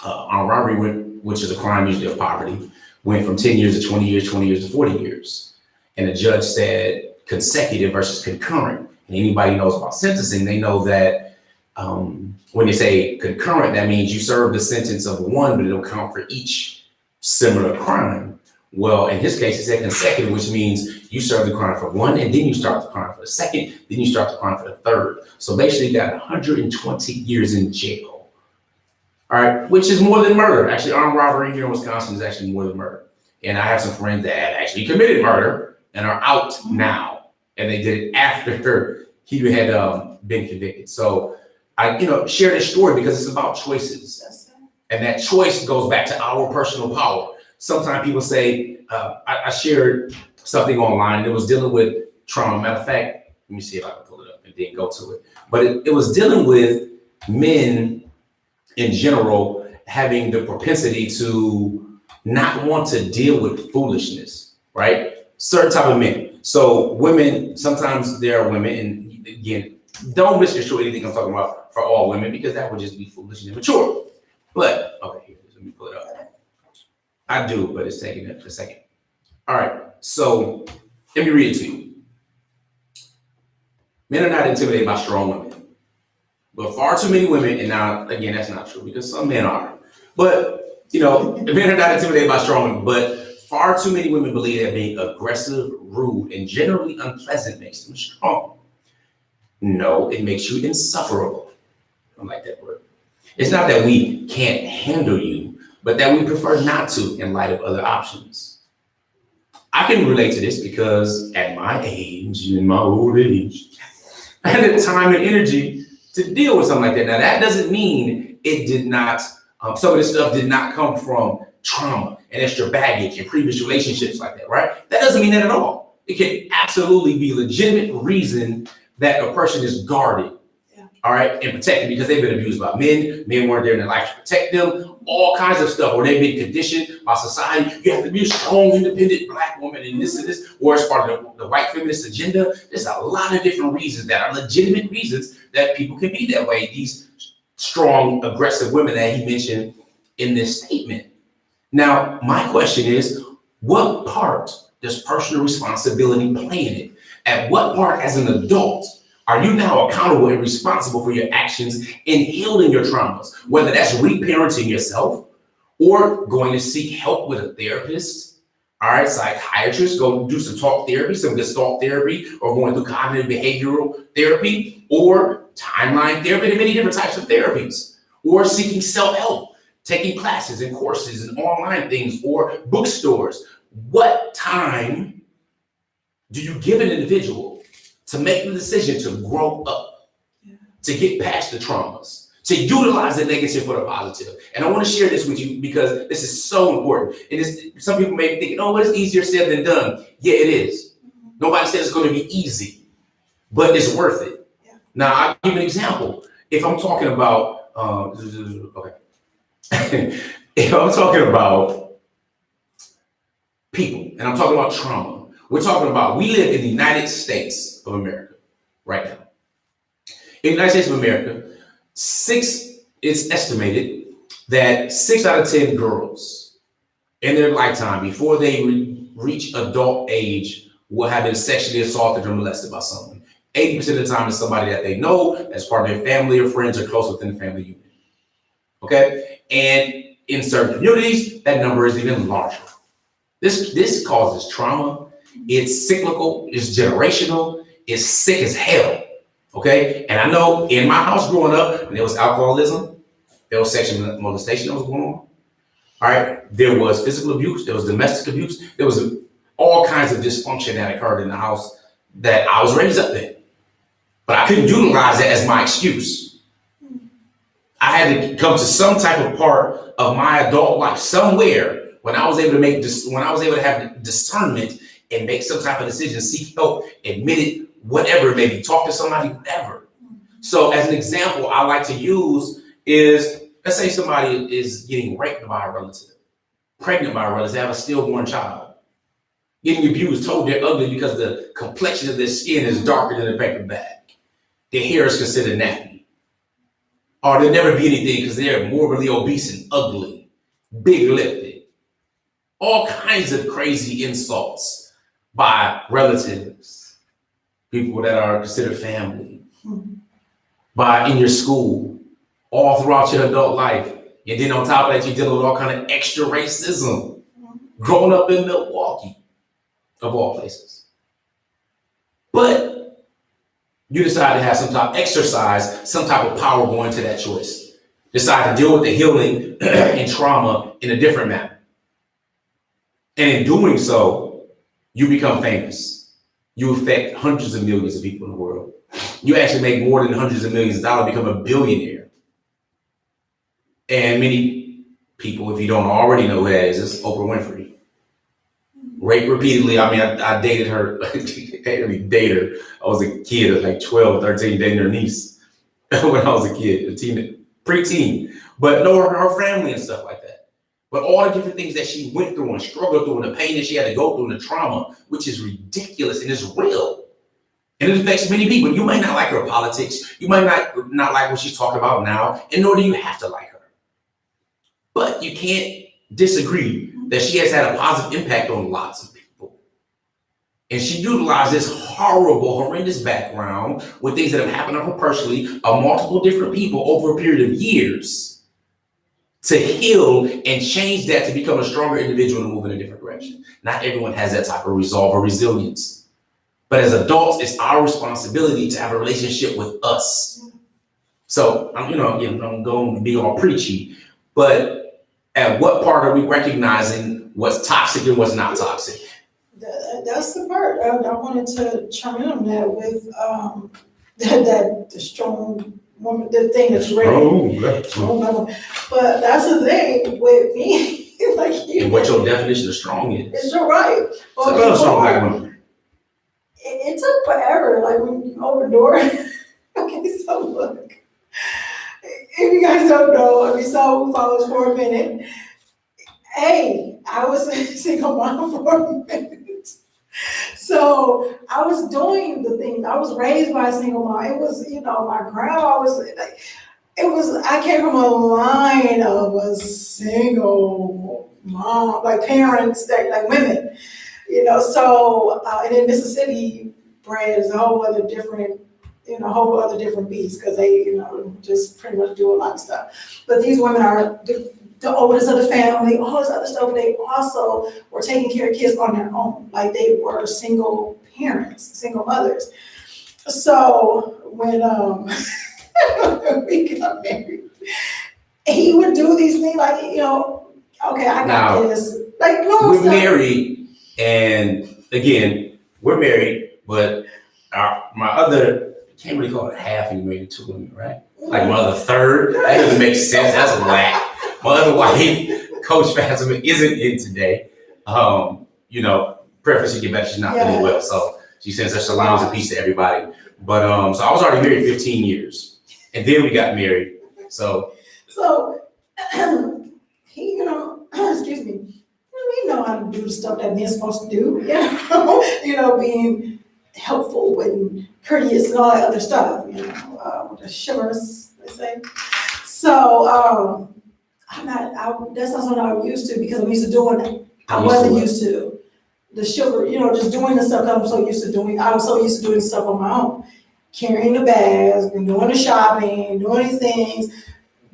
armed robbery, which is a crime usually of poverty, went from 10 years to 20 years, 20 years to 40 years. And the judge said consecutive versus concurrent. And anybody knows about sentencing, they know that when they say concurrent, that means you serve the sentence of one, but it'll count for each similar crime. Well, in his case, he said consecutive, which means you serve the crime for one, and then you start the crime for the second, then you start the crime for the third. So basically, you got 120 years in jail. All right, which is more than murder. Actually, armed robbery here in Wisconsin is actually more than murder. And I have some friends that actually committed murder and are out now, and they did it after he had been convicted. So I, share this story because it's about choices, and that choice goes back to our personal power. Sometimes people say, I shared something online and it was dealing with trauma. Matter of fact, let me see if I can pull it up and then go to it. But it was dealing with men in general having the propensity to not want to deal with foolishness, right? Certain type of men. So women, sometimes there are women, and again, don't misconstrue anything I'm talking about for all women, because that would just be foolish and immature. But, okay, here it is. Let me pull it up. I do, but it's taking a second. All right, so let me read it to you. Men are not intimidated by strong women, but far too many women, and now, again, that's not true because some men are, but, men are not intimidated by strong women, but far too many women believe that being aggressive, rude, and generally unpleasant makes them strong. No, it makes you insufferable. I don't like that word. It's not that we can't handle you, but that we prefer not to in light of other options. I can relate to this because at my age, in my old age, I had the time and energy to deal with something like that. Now, that doesn't mean it did not, some of this stuff did not come from trauma and extra baggage and previous relationships like that, right? That doesn't mean that at all. It can absolutely be a legitimate reason that a person is guarded. All right, and protected because they've been abused by men. Men weren't there in their life to protect them. All kinds of stuff, or they've been conditioned by society. You have to be a strong, independent Black woman, and this, or it's part of the white feminist agenda. There's a lot of different reasons that are legitimate reasons that people can be that way. These strong, aggressive women that he mentioned in this statement. Now, my question is, what part does personal responsibility play in it? At what part, as an adult, are you now accountable and responsible for your actions in healing your traumas? Whether that's reparenting yourself or going to seek help with a therapist, all right, psychiatrist, go do some talk therapy, some Gestalt therapy, or going through cognitive behavioral therapy, or timeline therapy, and many different types of therapies, or seeking self-help, taking classes and courses and online things, or bookstores. What time do you give an individual to make the decision to grow up, to get past the traumas, to utilize the negative for the positive? And I want to share this with you because this is so important. And some people may be thinking, oh, well, it's easier said than done. Yeah, it is. Nobody said it's going to be easy, but it's worth it. Yeah. Now, I'll give you an example. If I'm talking about, if I'm talking about people, and I'm talking about trauma, we're talking about, we live in the United States of America right now. In the United States of America, it's estimated that 6 out of 10 girls in their lifetime before they reach adult age will have been sexually assaulted or molested by someone. 80% of the time it's somebody that they know as part of their family or friends or close within the family unit. Okay? And in certain communities, that number is even larger. This causes trauma. It's cyclical, it's generational, it's sick as hell, okay? And I know in my house growing up, when there was alcoholism, there was sexual molestation that was going on, all right? There was physical abuse, there was domestic abuse, there was all kinds of dysfunction that occurred in the house that I was raised up in. But I couldn't utilize that as my excuse. I had to come to some type of part of my adult life somewhere when I was able to have discernment and make some type of decision, seek help, admit it, whatever it may be, talk to somebody, whatever. So as an example, I like to use is, let's say somebody is getting raped by a relative. pregnant by a relative, have a stillborn child, getting abused, told they're ugly because the complexion of their skin is darker than the paper bag. Their hair is considered nappy. Or they'll never be anything because they're morbidly obese and ugly, big-lipped. All kinds of crazy insults by relatives, people that are considered family, by in your school, all throughout your adult life. And then on top of that, you're dealing with all kind of extra racism. Growing up in Milwaukee, of all places. But you decide to have exercise some type of power going to that choice. Decide to deal with the healing and trauma in a different manner. And in doing so, you become famous. You affect hundreds of millions of people in the world. You actually make more than hundreds of millions of dollars, become a billionaire. And many people, if you don't already know who that is Oprah Winfrey. Raped repeatedly. I mean, I dated her. I didn't date her. I was a kid, I was like 12 or 13, dating her niece when I was a kid, preteen. But no, her family and stuff like that. But all the different things that she went through and struggled through and the pain that she had to go through and the trauma, which is ridiculous and is real. And it affects many people. You might not like her politics. You might not like what she's talking about now, and nor do you have to like her. But you can't disagree that she has had a positive impact on lots of people. And she utilized this horrible, horrendous background with things that have happened to her personally, multiple different people over a period of years to heal and change that to become a stronger individual and move in a different direction. Not everyone has that type of resolve or resilience. But as adults, it's our responsibility to have a relationship with us. So, I'm going to be all preachy, but at what part are we recognizing what's toxic and what's not toxic? That's the part. I wanted to chime in on that with the strong woman, the thing that's ready. But that's the thing with me, like you. And what your definition of strong is. It's your right. Well, strong black woman. It took forever. Like when you open the door. Okay, so look. If you guys don't know, so who follows for a minute. Hey, I was a single mom for a minute. So I was doing the things. I was raised by a single mom. It was, my grandma was like, I came from a line of a single mom, like parents, like women, so, and in Mississippi, bread is a whole other different beast because they, just pretty much do a lot of stuff. But these women are the oldest of the family, all this other stuff. They also were taking care of kids on their own. Like they were single parents, single mothers. So when we got married, he would do these things like, okay, I got this. Like, no, we're married, and again, we're married, but my other, I can't really call it half, you married two women, right? Like my other third, that doesn't make sense. That's whack. My other wife, Coach Fatimah, isn't in today. Prayer for she get better. She's not feeling well, so she sends her salams and peace to everybody. But so I was already married 15 years, and then we got married. So he, excuse me, we know how to do the stuff that men's supposed to do. Being helpful and courteous and all that other stuff. With the shivers, they say. So. That's not something I'm used to because I'm used to doing it. I wasn't used to the sugar, just doing the stuff that I'm so used to doing. I was so used to doing stuff on my own, carrying the bags and doing the shopping, doing these things.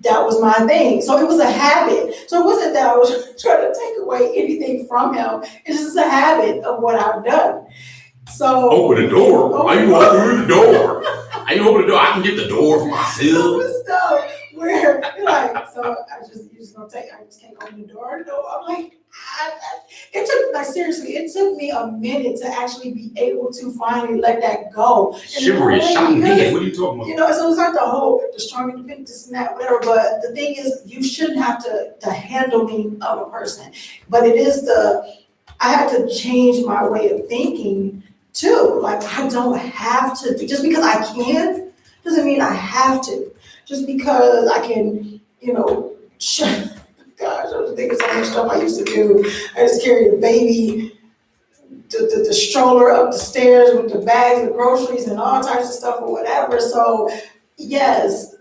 That was my thing. So it was a habit. So it wasn't that I was trying to take away anything from him. It's just a habit of what I've done. So open the door. Why you open the door? I open the door. I can get the door for myself. Where you're like, so I just can't open the door. No, I'm like, it took me a minute to actually be able to finally let that go. Shivery, shocking head. What are you talking about? So it's not the strong independent, this and that, whatever. But the thing is, you shouldn't have the handling of a person. But it is I had to change my way of thinking too. Like I don't have to just because I can doesn't mean I have to. Just because I can, gosh, don't think it's so much stuff I used to do. I just carried the baby, the stroller up the stairs with the bags of groceries and all types of stuff or whatever. So yes,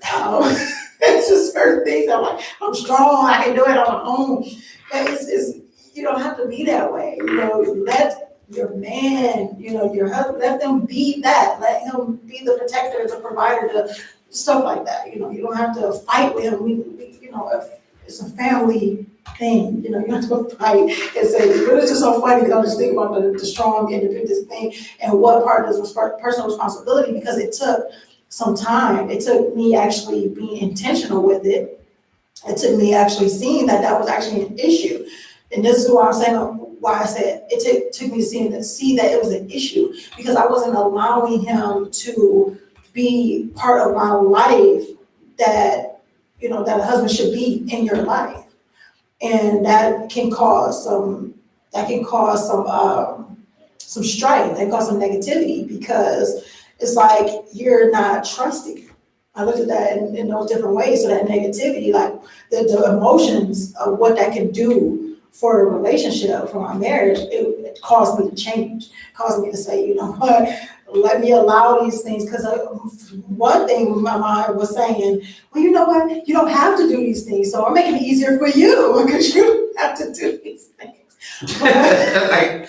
it's just certain things. I'm like, I'm strong. I can do it on my own. But it's you don't have to be that way. Let your man, your husband, let them be that. Let him be the protector, the provider, the stuff like that. You don't have to fight with him. If it's a family thing, you don't have to fight and say, but it's just so funny because I just think about the strong, independent thing and what part is personal responsibility, because it took some time. It took me actually being intentional with it. It took me actually seeing that was actually an issue. And this is why I'm saying, why I said it took me to see that it was an issue, because I wasn't allowing him to be part of my life that a husband should be in your life. And that can cause some strife, that cause some negativity, because it's like you're not trusting. I looked at that in those different ways. So that negativity, like the emotions of what that can do for a relationship, for my marriage, it caused me to change, caused me to say, you know what, let me allow these things. Because one thing my mind was saying, well, you know what, you don't have to do these things, so I'm making it easier for you because you don't have to do these things. Like,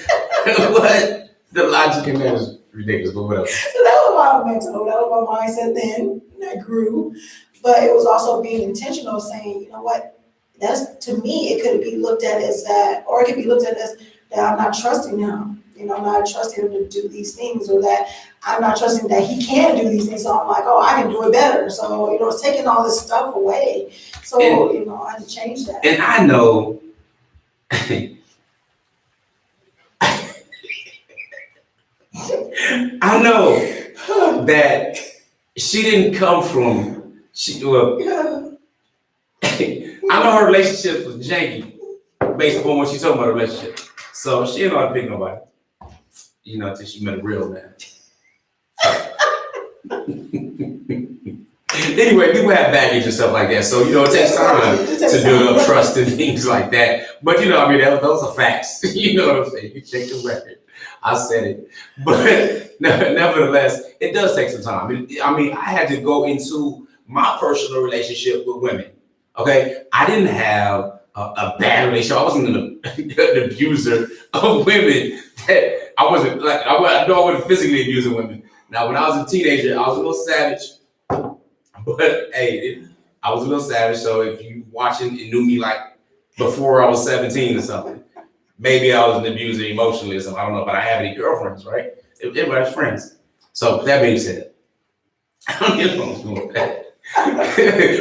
what? The logic in that is ridiculous, but whatever. So that was my mental, that was my mindset then, and I grew. But it was also being intentional, saying, you know what, that's, to me, it could be looked at as that, or it could be looked at as that I'm not trusting him. I'm not trusting him to do these things, or that I'm not trusting that he can do these things. So I'm like, oh, I can do it better. So, it's taking all this stuff away. So, I had to change that. And I know, I know that she didn't come from, I know her relationship was janky based upon what she told about her relationship. So she didn't know how to pick nobody, until she met a real man. Anyway, people have baggage and stuff like that. So, it takes time to build up trust and things like that. But, those are facts. You know what I'm saying? You check the record. I said it. But nevertheless, it does take some time. I had to go into my personal relationship with women. Okay? I didn't have a bad relationship. I wasn't an abuser of women. I wasn't like, I wasn't physically abusing women. Now, when I was a teenager, I was a little savage. But hey, I was a little savage. So if you watching and knew me like before I was 17 or something, maybe I was an abuser emotionally or something. I don't know, but I have any girlfriends, right? Everybody's friends. So that being said, I don't know that.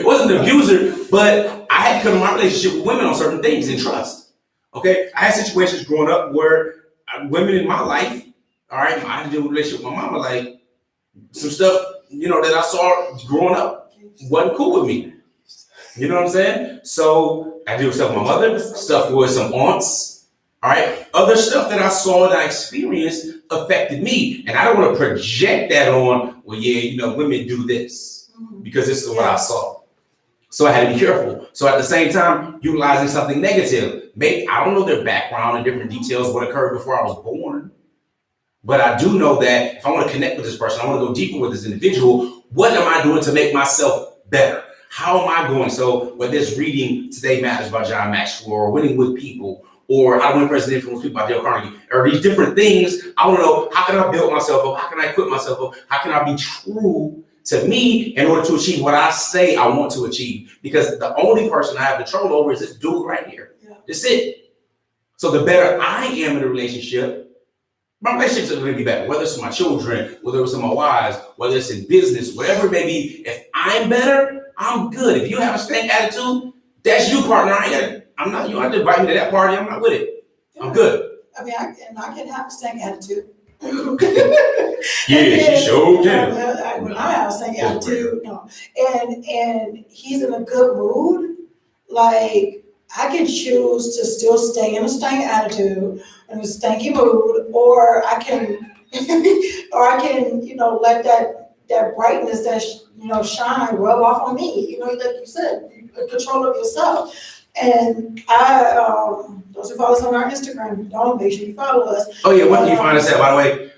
Wasn't an abuser, but I had to come to my relationship with women on certain things and trust. Okay, I had situations growing up where women in my life, all right, I had to deal with a relationship with my mama, like some stuff, that I saw growing up wasn't cool with me. You know what I'm saying? So I deal with stuff with my mother, stuff with some aunts, all right? Other stuff that I saw and I experienced affected me. And I don't want to project that on, well, yeah, women do this, because this is what I saw. So I had to be careful. So at the same time, utilizing something negative. Maybe I don't know their background and different details, what occurred before I was born. But I do know that if I want to connect with this person, I want to go deeper with this individual, what am I doing to make myself better? How am I going? So whether it's reading Today Matters by John Maxwell, or Winning with People, or How to Win Friends and Influence People by Dale Carnegie, or these different things, I want to know, how can I build myself up? How can I equip myself up? How can I be true to me in order to achieve what I say I want to achieve? Because the only person I have control over is this dude right here. Yeah. That's it. So the better I am in a relationship, my relationships are going to be better, whether it's with my children, whether it's with my wives, whether it's in business, whatever it may be. If I'm better, I'm good. If you have a stank attitude, that's you, partner. You don't have to invite me to that party. I'm not with it. I'm good. I can have a stank attitude. Yeah, she sure can. When I have a stank attitude, and he's in a good mood, like, I can choose to still stay in a stank attitude, in a stanky mood, or I can, let that brightness, that shine rub off on me. Like you said, control of yourself. And those who follow us on our Instagram, don't make sure you follow us. Oh yeah, what can you find us at, by the way?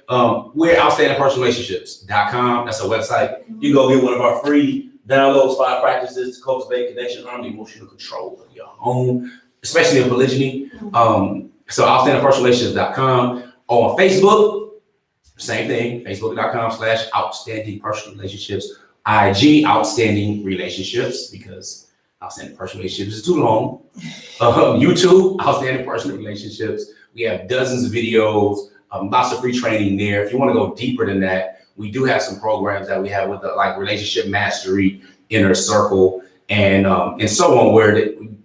We're outstandingpersonalrelationships.com. That's our website. You can go get one of our free downloads, 5 practices to cultivate connection, harmony, emotional control of your home, especially in polygyny. So outstandingpersonalrelationships.com. On Facebook, same thing, facebook.com/outstandingpersonalrelationships. IG, outstanding relationships, because outstanding personal relationships is too long. YouTube, outstanding personal relationships. We have dozens of videos, lots of free training there. If you want to go deeper than that, we do have some programs that we have with like relationship mastery, inner circle, and so on, where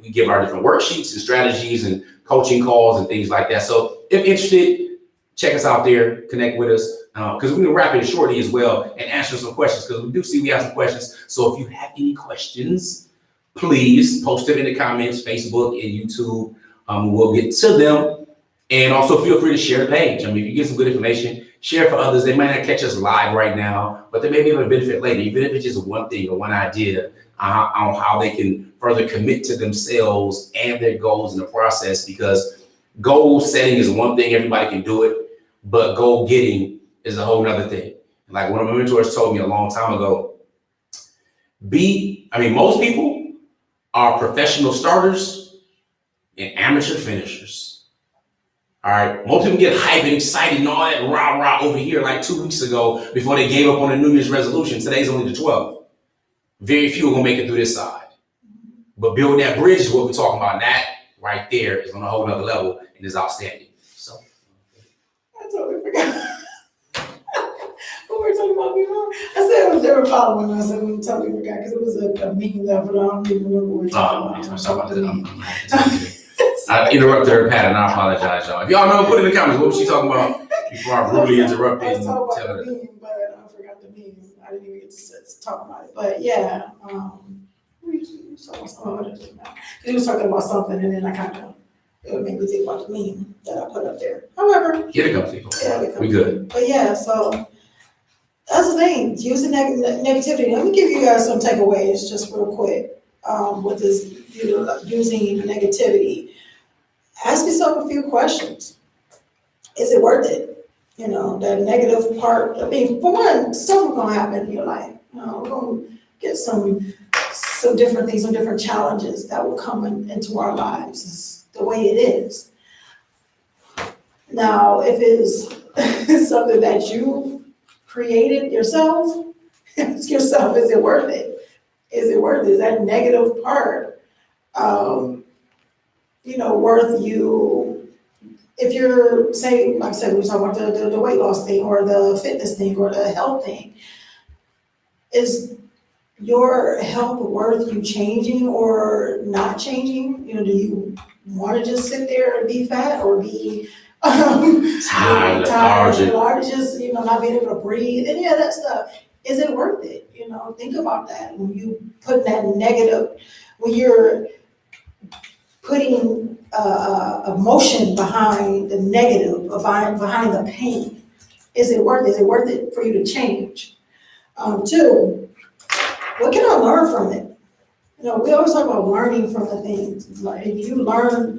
we give our different worksheets and strategies and coaching calls and things like that. So if interested, check us out there, connect with us, because we're gonna wrap it shortly as well and answer some questions, because we do see we have some questions. So if you have any questions, please post it in the comments, Facebook and YouTube. We'll get to them. And also feel free to share the page. I mean, if you get some good information, share it for others. They might not catch us live right now, but they may be able to benefit later, even if it's just one thing or one idea on how they can further commit to themselves and their goals in the process. Because goal setting is one thing, everybody can do it, but goal getting is a whole nother thing. Like one of my mentors told me a long time ago, most people are professional starters and amateur finishers. All right, most people get hyped and excited and all that rah over here like 2 weeks ago before they gave up on a New Year's resolution. Today's only the 12th. Very few are gonna make it through this side. But building that bridge is what we're talking about. And that right there is on a whole nother level and is outstanding. So I totally forgot. What were we talking about before? I said they were following us, and we totally forgot because it was a meme that, but I don't even remember what we were talking about. I interrupted her pattern. I apologize, y'all. If y'all know, put in the comments. What was she talking about before I brutally interrupted? I was talking about the meme, but I forgot the meme. I didn't even get to talk about it. But yeah, he was talking about something, and then it made me think about the meme that I put up there. However, here it comes, people. Yeah, we good. But yeah, so that's the thing. Using negativity. Let me give you guys some takeaways just real quick with this using negativity. Ask yourself a few questions. Is it worth it? You know, that negative part. I mean, for one, stuff is gonna happen in your life. We're gonna get some different things, some different challenges that will come into our lives. It's the way it is. Now, if it's something that you created yourself, ask yourself, is it worth it? Is it worth it? Is that negative part, worth you? If you're saying, like I said, we were talking about the weight loss thing or the fitness thing or the health thing, is your health worth you changing or not changing? Do you want to just sit there and be fat or be tired, just not being able to breathe, any of that stuff? Is it worth it? Think about that when you put that negative, when you're putting emotion behind the negative, behind the pain. Is it worth it? Is it worth it for you to change? 2, what can I learn from it? We always talk about learning from the things. Like if you learn,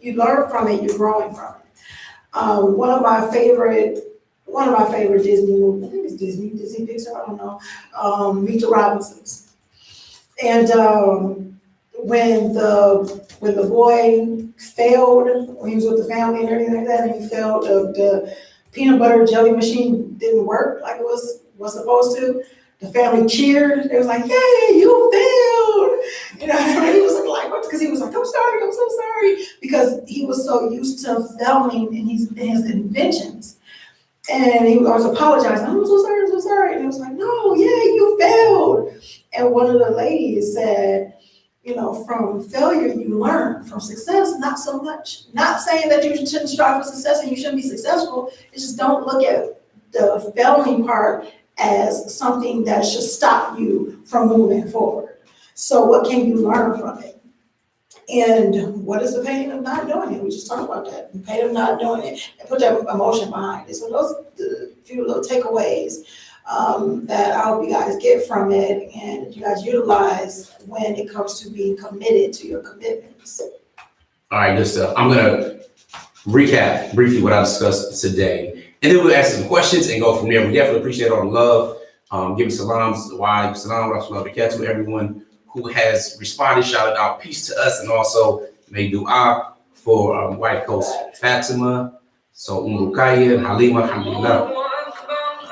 you learn from it, you're growing from it. One of my favorite Disney movies, I think it's Disney Pixar, I don't know, Meet the Robinsons. And when the boy failed, when he was with the family and everything like that, and he failed, the peanut butter jelly machine didn't work like it was supposed to. The family cheered. They was like, "Yay, you failed!" He was like, "What?" Because he was like, "I'm sorry, I'm so sorry," because he was so used to failing in his inventions. And he was apologizing. "I'm so sorry, I'm so sorry." And he was like, "No, yeah, you failed." And one of the ladies said, from failure you learn, from success not so much. Not saying that you shouldn't strive for success and you shouldn't be successful. It's just don't look at the failing part as something that should stop you from moving forward. So what can you learn from it? And what is the pain of not doing it? We just talked about that. The pain of not doing it, and put that emotion behind it. So those are a few little takeaways. that I hope you guys get from it and you guys utilize when it comes to being committed to your commitments. All right, good stuff. I'm gonna recap briefly what I discussed today, and then we'll ask some questions and go from there. We definitely appreciate all the love. Giving salams, wa alaikum salam, wa rahmatullahi wa barakatuh to everyone who has responded, shouted out peace to us, and also made dua for wife Coach Fatimah, so Rukaya, Halima, alhamdulillah. All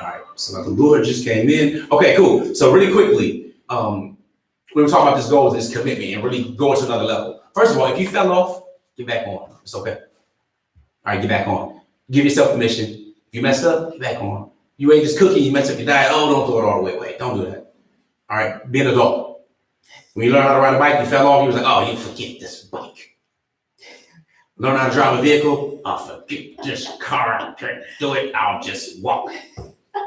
right, so the Lord just came in. Okay, cool. So really quickly, we were talking about this goal, this commitment, and really going to another level. First of all, if you fell off, get back on. It's okay. All right, get back on. Give yourself permission. If you messed up, get back on. You ate this cookie, you messed up your diet. Oh, don't throw it all the way away. Don't do that. All right, be an adult. When you learn how to ride a bike, you fell off, you was like, oh, you forget this bike. Learn how to drive a vehicle, I'll forget this car. I can't do it. I'll just walk.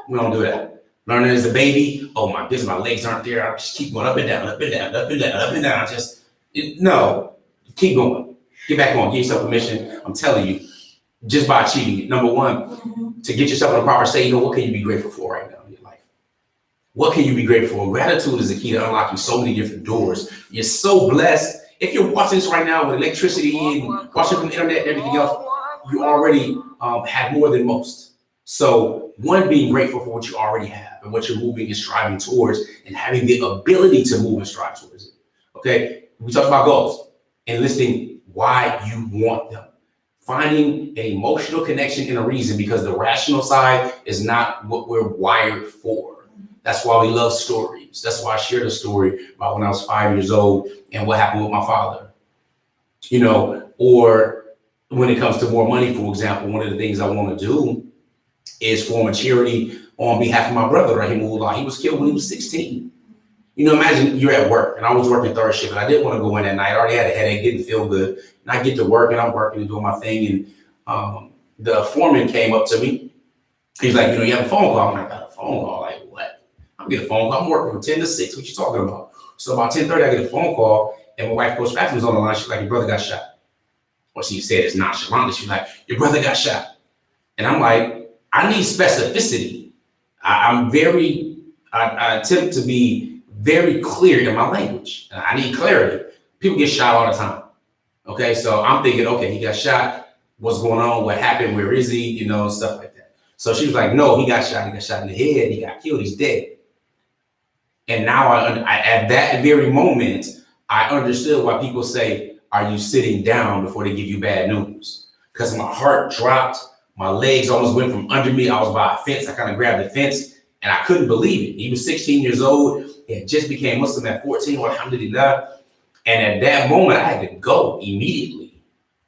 We don't do that. Learning as a baby, oh my goodness, my legs aren't there. I'll just keep going up and down, up and down, up and down, up and down. No, keep going. Get back on, give yourself permission. I'm telling you, just by achieving it. Number one, to get yourself in a proper state, what can you be grateful for right now in your life? What can you be grateful for? Gratitude is the key to unlocking so many different doors. You're so blessed. If you're watching this right now with electricity and watching from the internet and everything else, you already have more than most. So one, being grateful for what you already have and what you're moving and striving towards and having the ability to move and strive towards it. Okay, we talked about goals and listing why you want them. Finding an emotional connection and a reason, because the rational side is not what we're wired for. That's why we love stories. That's why I shared a story about when I was 5 years old and what happened with my father. Or when it comes to more money, for example, one of the things I want to do is form a charity on behalf of my brother, Rahimullah. He was killed when he was 16. Imagine you're at work, and I was working third shift, and I didn't want to go in that night. I already had a headache, didn't feel good. And I get to work, and I'm working and doing my thing, and the foreman came up to me. He's like, you have a phone call. I'm like, I got a phone call? Like, what? I get a phone call. I'm working from 10 to 6. What you talking about? So about 10:30, I get a phone call, and my wife, Coach Fatimah, was on the line. She's like, your brother got shot. Well, she said it's nonchalant. She's like, your brother got shot. And I'm like, I need specificity. I attempt to be very clear in my language. I need clarity. People get shot all the time. Okay, so I'm thinking, okay, he got shot. What's going on? What happened? Where is he? Stuff like that. So she was like, no, he got shot. He got shot in the head. He got killed. He's dead. And now at that very moment, I understood why people say, are you sitting down before they give you bad news? Because my heart dropped. My legs almost went from under me. I was by a fence. I kind of grabbed the fence and I couldn't believe it. He was 16 years old. He had just became Muslim at 14, alhamdulillah. And at that moment, I had to go immediately.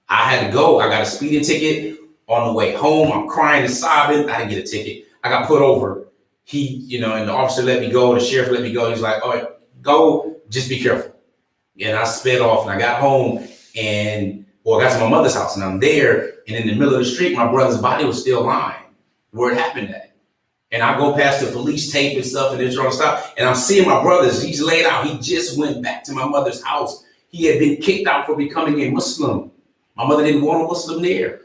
I had to go. I got a speeding ticket on the way home. I'm crying and sobbing. I didn't get a ticket. I got put over. And the officer let me go. The sheriff let me go. He's like, all right, go, just be careful. And I sped off and I got home I got to my mother's house and I'm there. And in the middle of the street, my brother's body was still lying where it happened at. And I go past the police tape and stuff and they're trying to stop. And I'm seeing my brother's, he's laid out. He just went back to my mother's house. He had been kicked out for becoming a Muslim. My mother didn't want a Muslim there.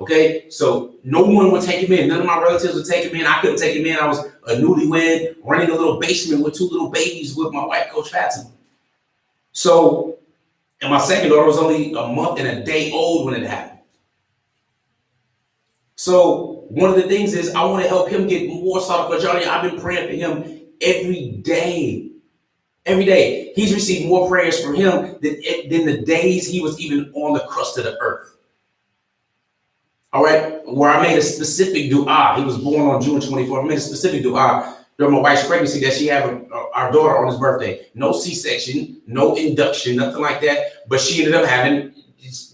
Okay, so no one would take him in. None of my relatives would take him in. I couldn't take him in. I was a newlywed running a little basement with 2 little babies with my wife, Coach Fatimah. So, and my second daughter was only a month and a day old when it happened. So one of the things is I want to help him get more Sadaqah Jariyah. I've been praying for him every day. Every day. He's received more prayers for him than the days he was even on the crust of the earth. All right, where I made a specific dua. He was born on June 24th. I made a specific dua during my wife's pregnancy that she had our daughter on his birthday. No C-section, no induction, nothing like that. But she ended up having,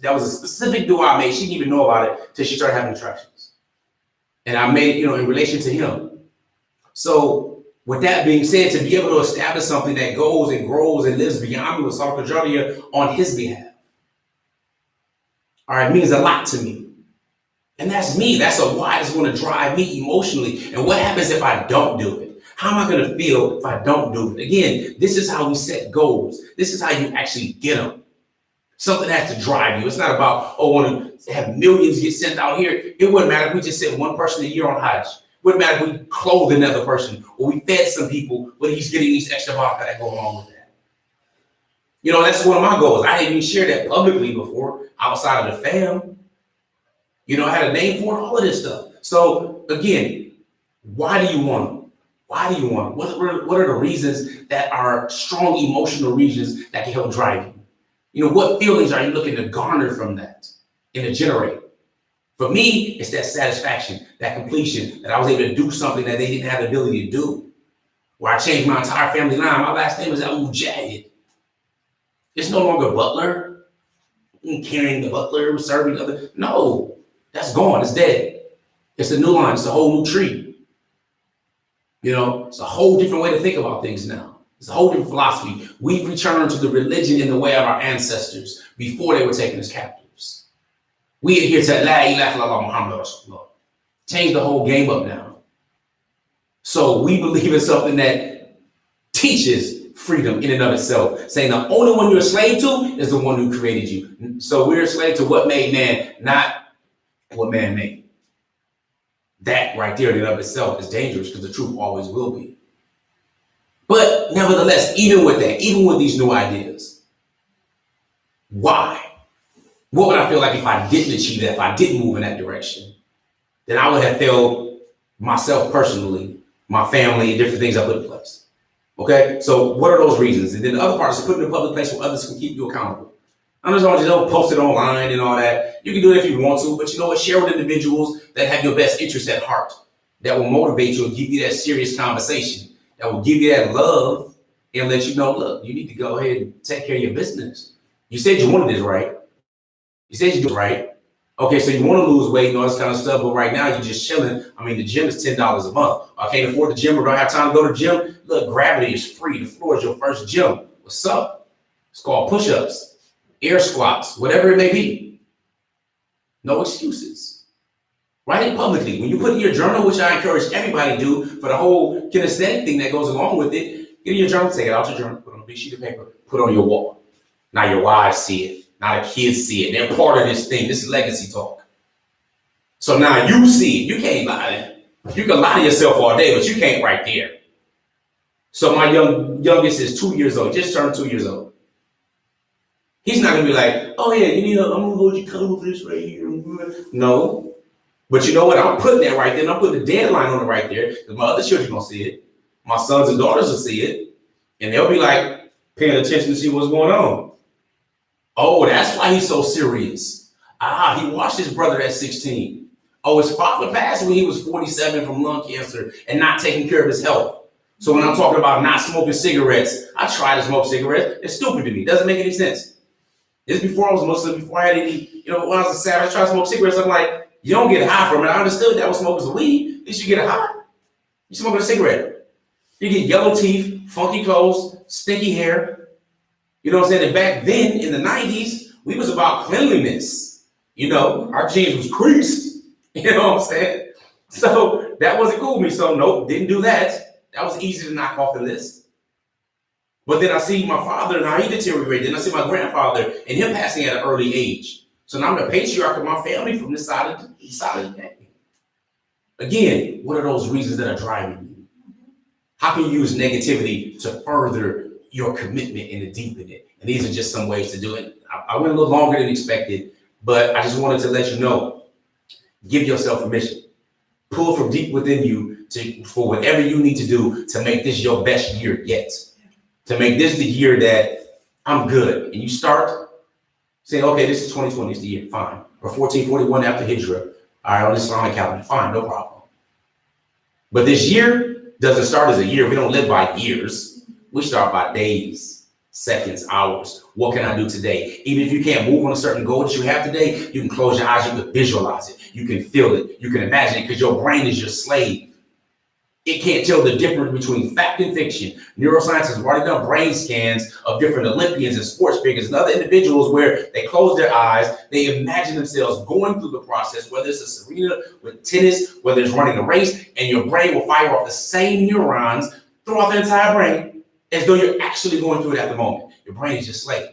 that was a specific dua I made. She didn't even know about it till she started having contractions. And I made it, in relation to him. So with that being said, to be able to establish something that goes and grows and lives beyond me with Sadaqah Jariyah on his behalf, all right, means a lot to me. And that's me. That's a why that's going to drive me emotionally. And what happens if I don't do it? How am I going to feel if I don't do it? Again, this is how we set goals. This is how you actually get them. Something has to drive you. It's not about, I want to have millions get sent out here. It wouldn't matter if we just sent one person a year on Hajj. Wouldn't matter if we clothed another person or we fed some people, but he's getting these extra vodka that go along with that. You know, that's one of my goals. I didn't even share that publicly before, outside of the fam. You know, I had a name for it, all of this stuff. So again, why do you want them? Why do you want them? What are the reasons that are strong emotional reasons that can help drive you? You know, what feelings are you looking to garner from that and to generate? For me, it's that satisfaction, that completion, that I was able to do something that they didn't have the ability to do. Where I changed my entire family line. My last name is Al-Mujahid. It's no longer Butler, carrying the Butler, serving other. No, that's gone. It's dead. It's a new line. It's a whole new tree. You know, it's a whole different way to think about things now. It's a whole different philosophy. We've returned to the religion in the way of our ancestors before they were taken as captives. We adhere to La ilaha illallah Muhammad Rasulullah. Change the whole game up now. So we believe in something that teaches freedom in and of itself, saying the only one you're a slave to is the one who created you. So we're a slave to what made man, not what man made. That right there in and of itself is dangerous because the truth always will be. But nevertheless, even with that, even with these new ideas, why? What would I feel like if I didn't achieve that, if I didn't move in that direction? Then I would have failed myself personally, my family, and different things I put in place. Okay, so what are those reasons? And then the other part is put in a public place where others can keep you accountable. I'm just going to don't post it online and all that. You can do it if you want to, but you know what? Share with individuals that have your best interests at heart, that will motivate you and give you that serious conversation, that will give you that love and let you know, look, you need to go ahead and take care of your business. You said you wanted this, right? You said you did right. Okay, so you want to lose weight and all this kind of stuff, but right now you're just chilling. I mean, the gym is $10 a month. I can't afford the gym or don't have time to go to the gym. Look, gravity is free. The floor is your first gym. What's up? It's called push-ups, air squats, whatever it may be. No excuses. Write it publicly. When you put in your journal, which I encourage everybody to do for the whole kinesthetic thing that goes along with it, get in your journal, take it out your journal, put it on a big sheet of paper, put it on your wall. Now your wives see it. Now the kids see it. They're part of this thing. This is legacy talk. So now you see it. You can't lie. You can lie to yourself all day, but you can't right there. So my youngest is 2 years old, just turned 2 years old. He's not gonna be like, oh yeah, I'm gonna hold you accountable for this right here. No. But you know what? I'm putting that right there, and I'm putting the deadline on it right there, because my other children gonna see it. My sons and daughters will see it, and they'll be like paying attention to see what's going on. Oh, that's why he's so serious. He watched his brother at 16. Oh, his father passed when he was 47 from lung cancer and not taking care of his health. So when I'm talking about not smoking cigarettes, I tried to smoke cigarettes. It's stupid to me. It doesn't make any sense. This is before I was Muslim, before I had any, when I was a savage, I tried to smoke cigarettes. I'm like, you don't get high from it. I understood that was smoking some weed. At least you get a high. You smoking a cigarette. You get yellow teeth, funky clothes, stinky hair. You know what I'm saying? And back then in the 90s, we was about cleanliness. Our jeans was creased. You know what I'm saying? So that wasn't cool with me. So nope, didn't do that. That was easy to knock off the list. But then I see my father and how he deteriorated. Then I see my grandfather and him passing at an early age. So now I'm the patriarch of my family from this side of the day. Again, what are those reasons that are driving you? How can you use negativity to further your commitment and to deepen it? And these are just some ways to do it. I went a little longer than expected, but I just wanted to let you know, give yourself permission. Pull from deep within you for whatever you need to do to make this your best year yet. To make this the year that I'm good. And you start saying, okay, this is 2020, it's the year, fine. Or 1441 after Hijrah, all right, on the Islamic calendar, fine, no problem. But this year doesn't start as a year. We don't live by years. We start by days, seconds, hours. What can I do today? Even if you can't move on a certain goal that you have today, you can close your eyes, you can visualize it, you can feel it, you can imagine it, because your brain is your slave. It can't tell the difference between fact and fiction. Neuroscientists have already done brain scans of different Olympians and sports figures and other individuals where they close their eyes, they imagine themselves going through the process, whether it's a Serena with tennis, whether it's running a race, and your brain will fire off the same neurons throughout the entire brain as though you're actually going through it at the moment. Your brain is your slave.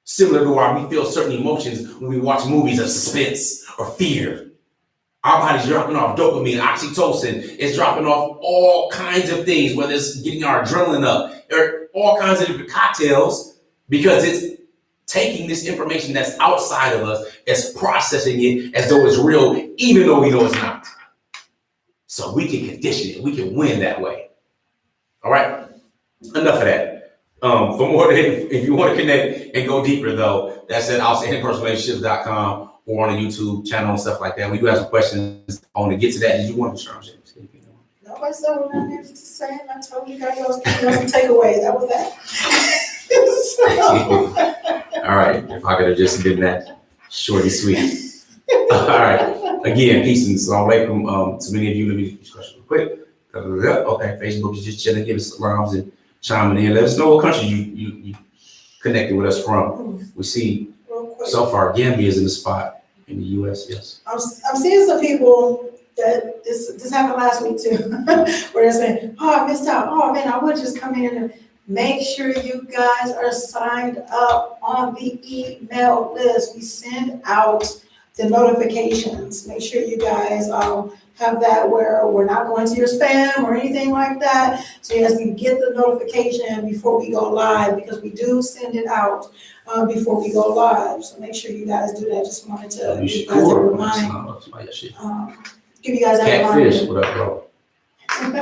Similar to why we feel certain emotions when we watch movies of suspense or fear. Our body's dropping off dopamine, oxytocin. It's dropping off all kinds of things, whether it's getting our adrenaline up or all kinds of different cocktails, because it's taking this information that's outside of us, it's processing it as though it's real, even though we know it's not. So we can condition it. We can win that way. All right. Enough of that. For more, if you want to connect and go deeper, though, that's at outstandingpersonalrelationships.com or on the YouTube channel and stuff like that. We do have some questions. I want to get to that. Did you want to start? Nobody said what I needed to say. I told you guys I was going to take away. That was that. All right. If I could have just been that short and sweet. All right. Again, peace and salam alaikum. To many of you, let me get this question real quick. Okay. Facebook is just chilling. Give us salams and chiming in. Let us know what country you connected with us from. We see so far Gambia is in the spot in the U.S. Yes. I'm seeing some people that this happened last week too, where they're saying, "Oh, I missed out. Oh man, I would just come in and make sure you guys are signed up on the email list. We send out the notifications. Make sure you guys have that where we're not going to your spam or anything like that. So you guys can get the notification before we go live, because we do send it out before we go live. So make sure you guys do that. Just wanted to give you guys a reminder. Give you guys that reminder. Catfish, what up, bro?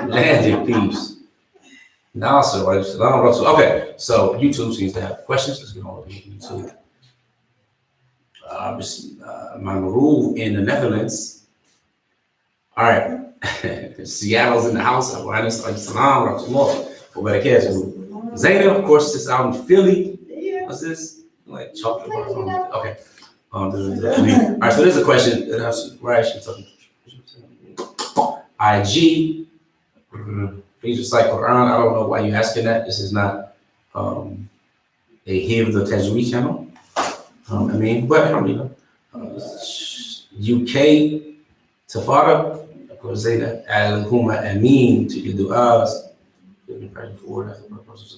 Landed peace. Nasser, okay, so YouTube seems to have questions. Let's get on over here to YouTube. Mangrove in the Netherlands. All right. Seattle's in the house. Zaynab, of course, is out in Philly. Yeah. What's this? Like chocolate bars. Okay. All right, so there's a question that I was IG. Please recite Quran. I don't know why you're asking that. This is not a Hiv the Tajweed channel. But UK Tafara, of course, Zaynab Al-Huma Amin to your du'as.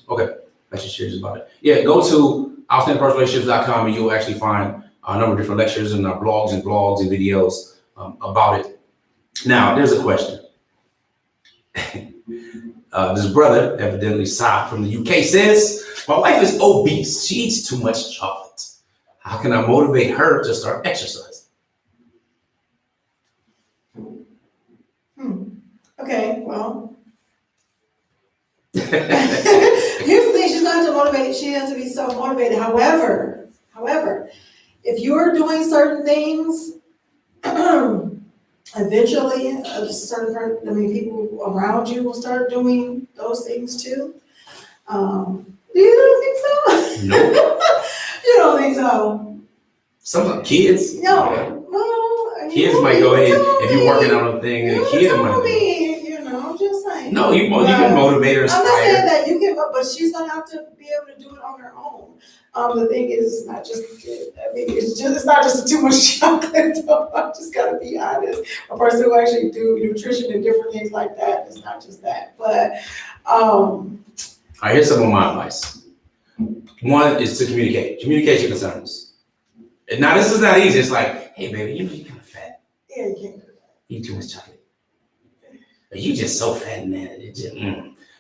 Okay, that's just shares about it. Yeah, go to outstandingpersonalrelationships.com and you'll actually find a number of different lectures and blogs and videos about it. Now, there's a question. This brother, evidently Sa from the UK, says, my wife is obese. She eats too much chocolate. How can I motivate her to start exercising? Okay, well. Here's the thing, she's not to motivate, she has to be self-motivated. However, if you're doing certain things, eventually people around you will start doing those things too. You don't think so? No. You don't think so? Some kids. No. Well, kids might go ahead if you're working on a thing, and a kid might be. Just saying. No, you can motivate her. I'm not saying that you can, but she's gonna have to be able to do it on her own. The thing is, it's not just. It's not just too much chocolate. I just gotta be honest. A person who actually do nutrition and different things like that, it's not just that. But all right, here's some of my advice. One is to communicate your concerns. And now this is not easy. It's like, hey baby, you're kind of fat. Yeah, you can't do that. You eat too much chocolate. You just so fat, man.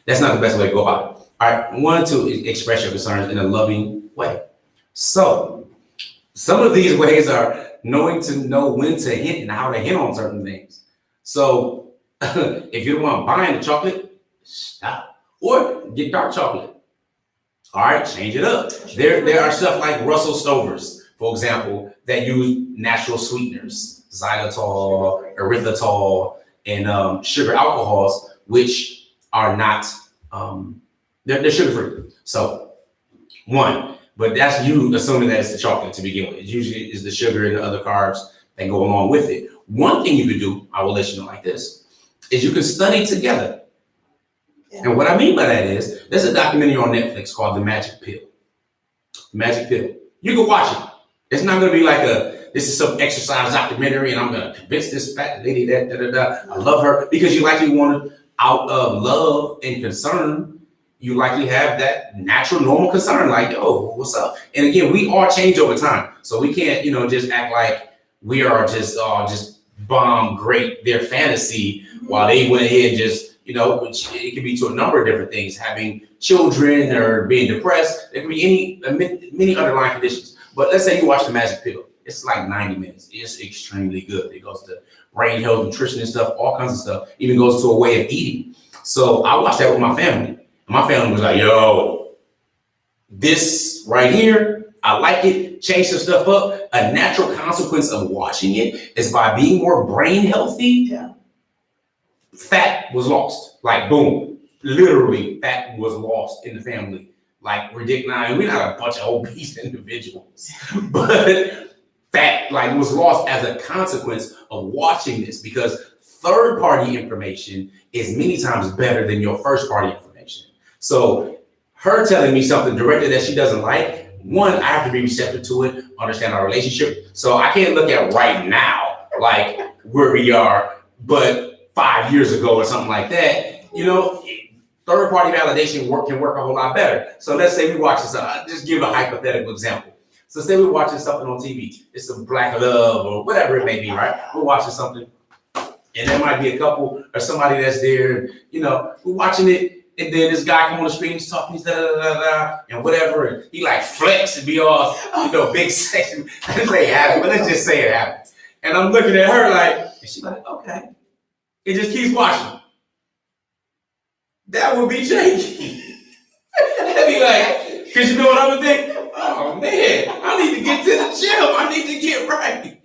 That's not the best way to go about it. All right, one, to express your concerns in a loving way. So, some of these ways are knowing to know when to hint and how to hint on certain things. So, if you're the one buying the chocolate, stop. Or get dark chocolate. All right, change it up. There are stuff like Russell Stovers, for example, that use natural sweeteners, xylitol, erythritol, and sugar alcohols, which are not, they're sugar-free. So, one, but that's you assuming that it's the chocolate to begin with. It usually is the sugar and the other carbs that go along with it. One thing you could do, I will let you know like this, is you can study together. Yeah. And what I mean by that is, there's a documentary on Netflix called The Magic Pill. Magic Pill. You can watch it. It's not going to be like this is some exercise documentary and I'm going to convince this fat lady that I love her, because you likely want to, out of love and concern, you likely have that natural, normal concern, like, yo, what's up? And again, we all change over time. So we can't, just act like we are just bomb great their fantasy while they went ahead and just, which it could be to a number of different things, having children or being depressed. There could be many underlying conditions. But let's say you watch The Magic Pill. It's like 90 minutes. It's extremely good. It goes to brain health, nutrition and stuff, all kinds of stuff. Even goes to a way of eating. So I watched that with my family. And my family was like, yo, this right here, I like it. Change some stuff up. A natural consequence of watching it is by being more brain healthy. Yeah. Fat was lost. Like, boom. Literally, fat was lost in the family. Like, ridiculous. We're not a bunch of obese individuals. But fat, like, was lost as a consequence of watching this, because third-party information is many times better than your first-party information. So her telling me something directly that she doesn't like, one, I have to be receptive to it, understand our relationship. So I can't look at right now, like where we are, but 5 years ago or something like that. Third-party validation can work a whole lot better. So let's say we watch this. Just give a hypothetical example. So say we're watching something on TV. It's some Black Love or whatever it may be, right? We're watching something, and there might be a couple or somebody that's there. We're watching it. And then this guy come on the screen, he's talking, he's and whatever, and he like flex and be all, big section. Let's say it happens, but let's just say it happens. And I'm looking at her like, and she's like, okay. It just keeps watching. That would be shaky. I'd be like, because you know what I would think? Oh man, I need to get to the gym. I need to get right.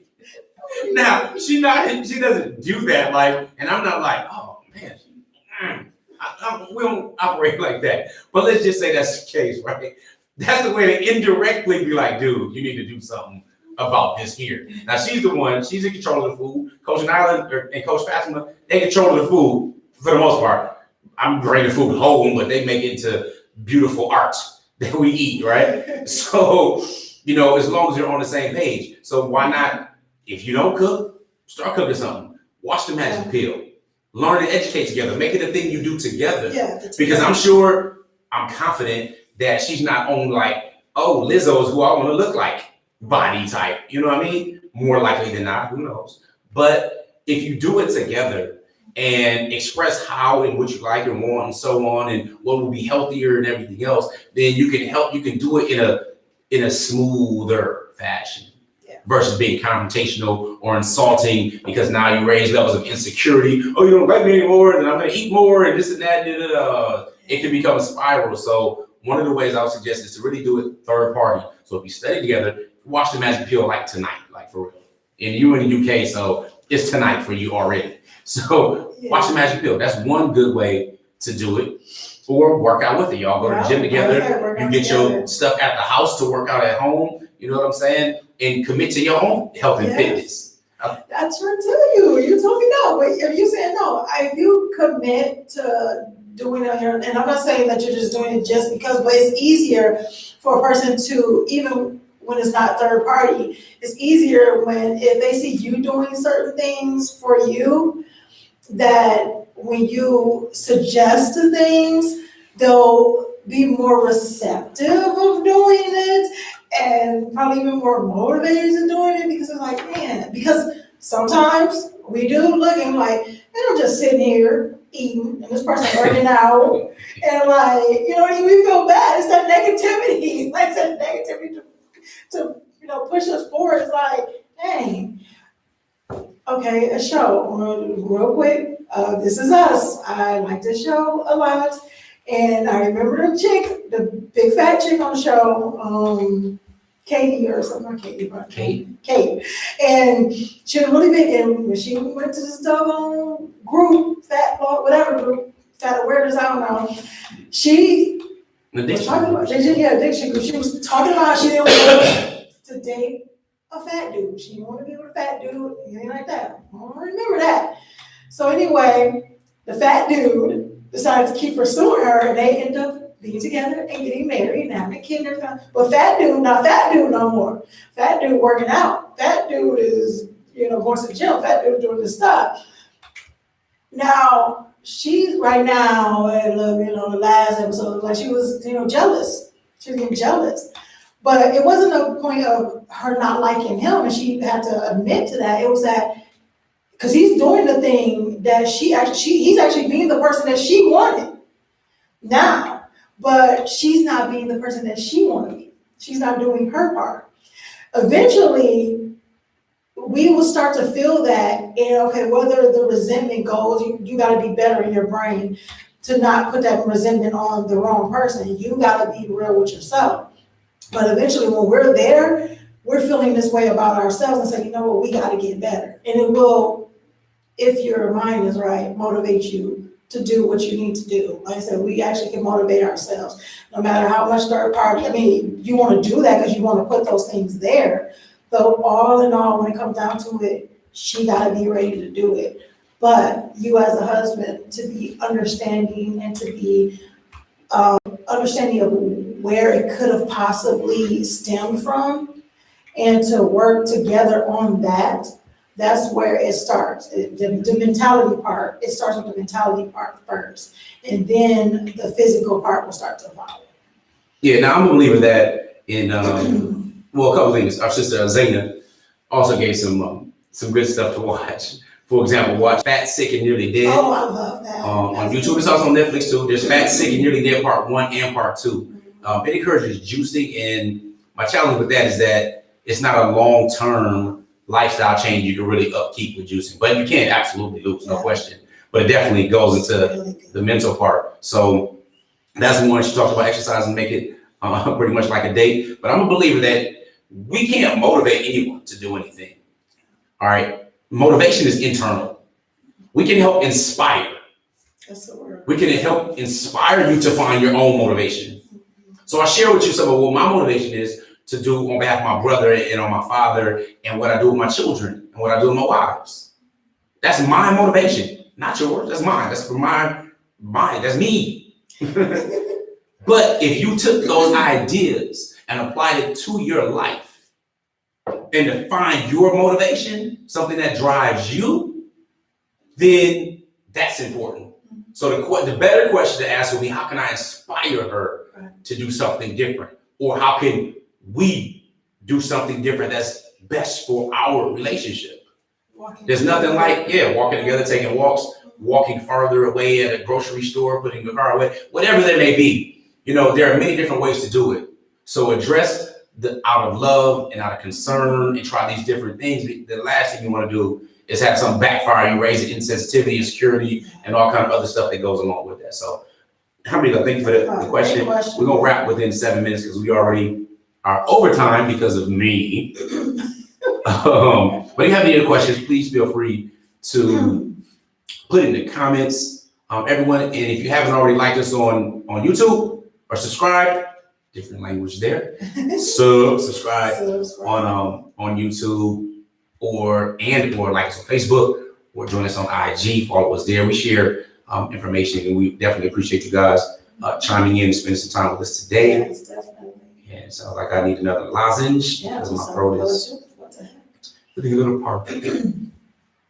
Now, she doesn't do that, and I'm not like, oh man, we don't operate like that. But let's just say that's the case, right? That's the way to indirectly be like, dude, you need to do something about this here. Now, she's in control of the food. Coach Nyla and Coach Fatimah, they control the food for the most part. I'm bringing the food home, but they make it into beautiful art that we eat, right? So, as long as you're on the same page. So why not, if you don't cook, start cooking something. Watch The Magic Pill. Learn and educate together. Make it a thing you do together. Yeah, because I'm confident that she's not on Lizzo's who I want to look like body type. You know what I mean? More likely than not, who knows? But if you do it together and express how and what you like and want and so on and what will be healthier and everything else, then you can do it in a smoother fashion. Versus being confrontational or insulting, because now you raise levels of insecurity. Oh, you don't like me anymore, and I'm going to eat more, and this and that. It can become a spiral. So one of the ways I would suggest is to really do it third party. So if you study together, watch The Magic Pill tonight, for real. And you in the UK, so it's tonight for you already. So watch The Magic Pill. That's one good way to do it. Or work out with it. Y'all go to the gym together. You get your stuff at the house to work out at home. You know what I'm saying? And commit to your own health and fitness. That's what I tell you. You told me no, but if you saying no, if you commit to doing it, and I'm not saying that you're just doing it just because, but it's easier for a person to, even when it's not third party, it's easier if they see you doing certain things for you, that when you suggest things, they'll be more receptive of doing it. And probably even more motivated to doing it, because it's like, man, because sometimes we do looking like, I'm just sitting here eating and this person working out, and we feel bad. It's that negativity, to push us forward. It's like, dang, okay, a show, real quick. This Is Us. I like this show a lot, and I remember the big fat chick on the show. Katie or something, Kate. And she was really big, and when she went to this doggone group, whatever group, fat awareness, I don't know, she was talking about, addiction group. She was talking about she didn't want to date a fat dude. She didn't want to be with a fat dude, anything like that. I don't remember that. So anyway, the fat dude decided to keep pursuing her, and they ended up being together and getting married and having a kid and everything. But fat dude, not fat dude no more. Fat dude working out. Fat dude is, going to the gym. Fat dude doing this stuff. Now, she's right now, the last episode, she was, jealous. She was getting jealous. But it wasn't a point of her not liking him, and she had to admit to that. It was that Because he's doing the thing that he's actually being the person that she wanted now, but she's not being the person that she wanted to be. She's not doing her part. Eventually, we will start to feel that, and okay, whether the resentment goes, you got to be better in your brain to not put that resentment on the wrong person. You got to be real with yourself. But eventually, when we're there, we're feeling this way about ourselves and say, you know what, we got to get better. And it will, if your mind is right, motivate you to do what you need to do. Like I said, we actually can motivate ourselves, no matter how much third party. I mean, you want to do that because you want to put those things there. But all in all, when it comes down to it, she got to be ready to do it. But you as a husband, to be understanding and to be understanding of where it could have possibly stemmed from, and to work together on that, that's where it starts. The mentality part, it starts with the mentality part first, and then the physical part will start to follow. Yeah, now I'm a believer that in, well, a couple things. Our sister Zaina also gave some good stuff to watch. For example, watch Fat, Sick, and Nearly Dead. Oh, I love that. On YouTube. It's also on Netflix too. There's Fat, Sick, and Nearly Dead Part 1 and Part 2. It encourages juicing, and my challenge with that is that it's not a long-term lifestyle change you can really upkeep with juicing. But you can absolutely lose, no question. But it definitely goes into the mental part. So that's one. She talked about exercise and make it pretty much like a date. But I'm a believer that we can't motivate anyone to do anything. All right. Motivation is internal. We can help inspire. That's the word. We can help inspire you to find your own motivation. So I share with you some of what my motivation is to do on behalf of my brother and on my father, and what I do with my children and what I do with my wives. That's my motivation, not yours. That's mine. That's for my mind. That's me. But if you took those ideas and applied it to your life, and to find your motivation, something that drives you, then that's important. So the better question to ask would be, how can I inspire her to do something different? Or how can we do something different that's best for our relationship? There's nothing like, walking together, taking walks, walking farther away at a grocery store, putting your car away, whatever there may be. You know, there are many different ways to do it. So address out of love and out of concern and try these different things. The last thing you want to do is have some backfire. You raise the insensitivity, insecurity, and all kind of other stuff that goes along with that. So how many thank you for the question. We're going to wrap within 7 minutes because we already are over time because of me. But if you have any other questions, please feel free to put it in the comments, everyone. And if you haven't already liked us on YouTube or subscribed, different language there. Subscribe on YouTube or like us on Facebook, or join us on IG. Follow us there. We share information, and we definitely appreciate you guys chiming in and spending some time with us today. Yes, definitely. And so, like, I need another lozenge because my throat is pretty little part. All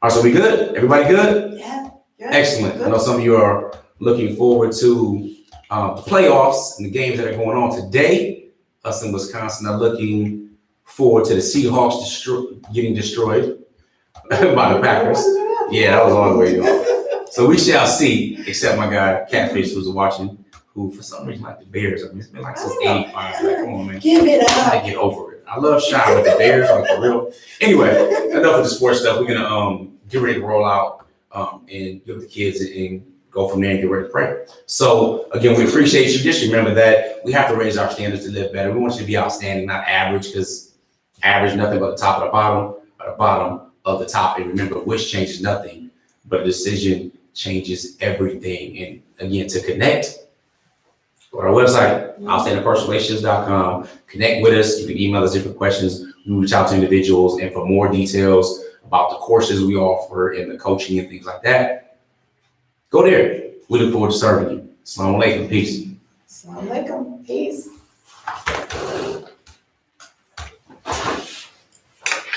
right, so we good? Everybody good? Yeah. Excellent. I know some of you are looking forward to the playoffs and the games that are going on today. Us in Wisconsin are looking forward to the Seahawks getting destroyed by the Packers. Yeah, that was all the way on. So we shall see, except my guy Catfish who's watching, who for some reason like the Bears. I mean, it's been like since 85. Like, come on, man. Give it up. I get over it. I love shy with the Bears, like for real. Anyway, enough of the sports stuff. We're gonna get ready to roll out and give the kids and go from there and get ready to pray. So again, we appreciate you. Just remember that we have to raise our standards to live better. We want you to be outstanding, not average, because average nothing but the top of the bottom, or the bottom of the top. And remember, wish changes nothing, but a decision changes everything. And again, to connect, go to our website, outstandingpersonrelationships.com. Connect with us. You can email us different questions. We reach out to individuals, and for more details about the courses we offer and the coaching and things like that, go there. We look forward to serving you. Assalamu alaikum. Peace. Assalamu alaikum. Peace.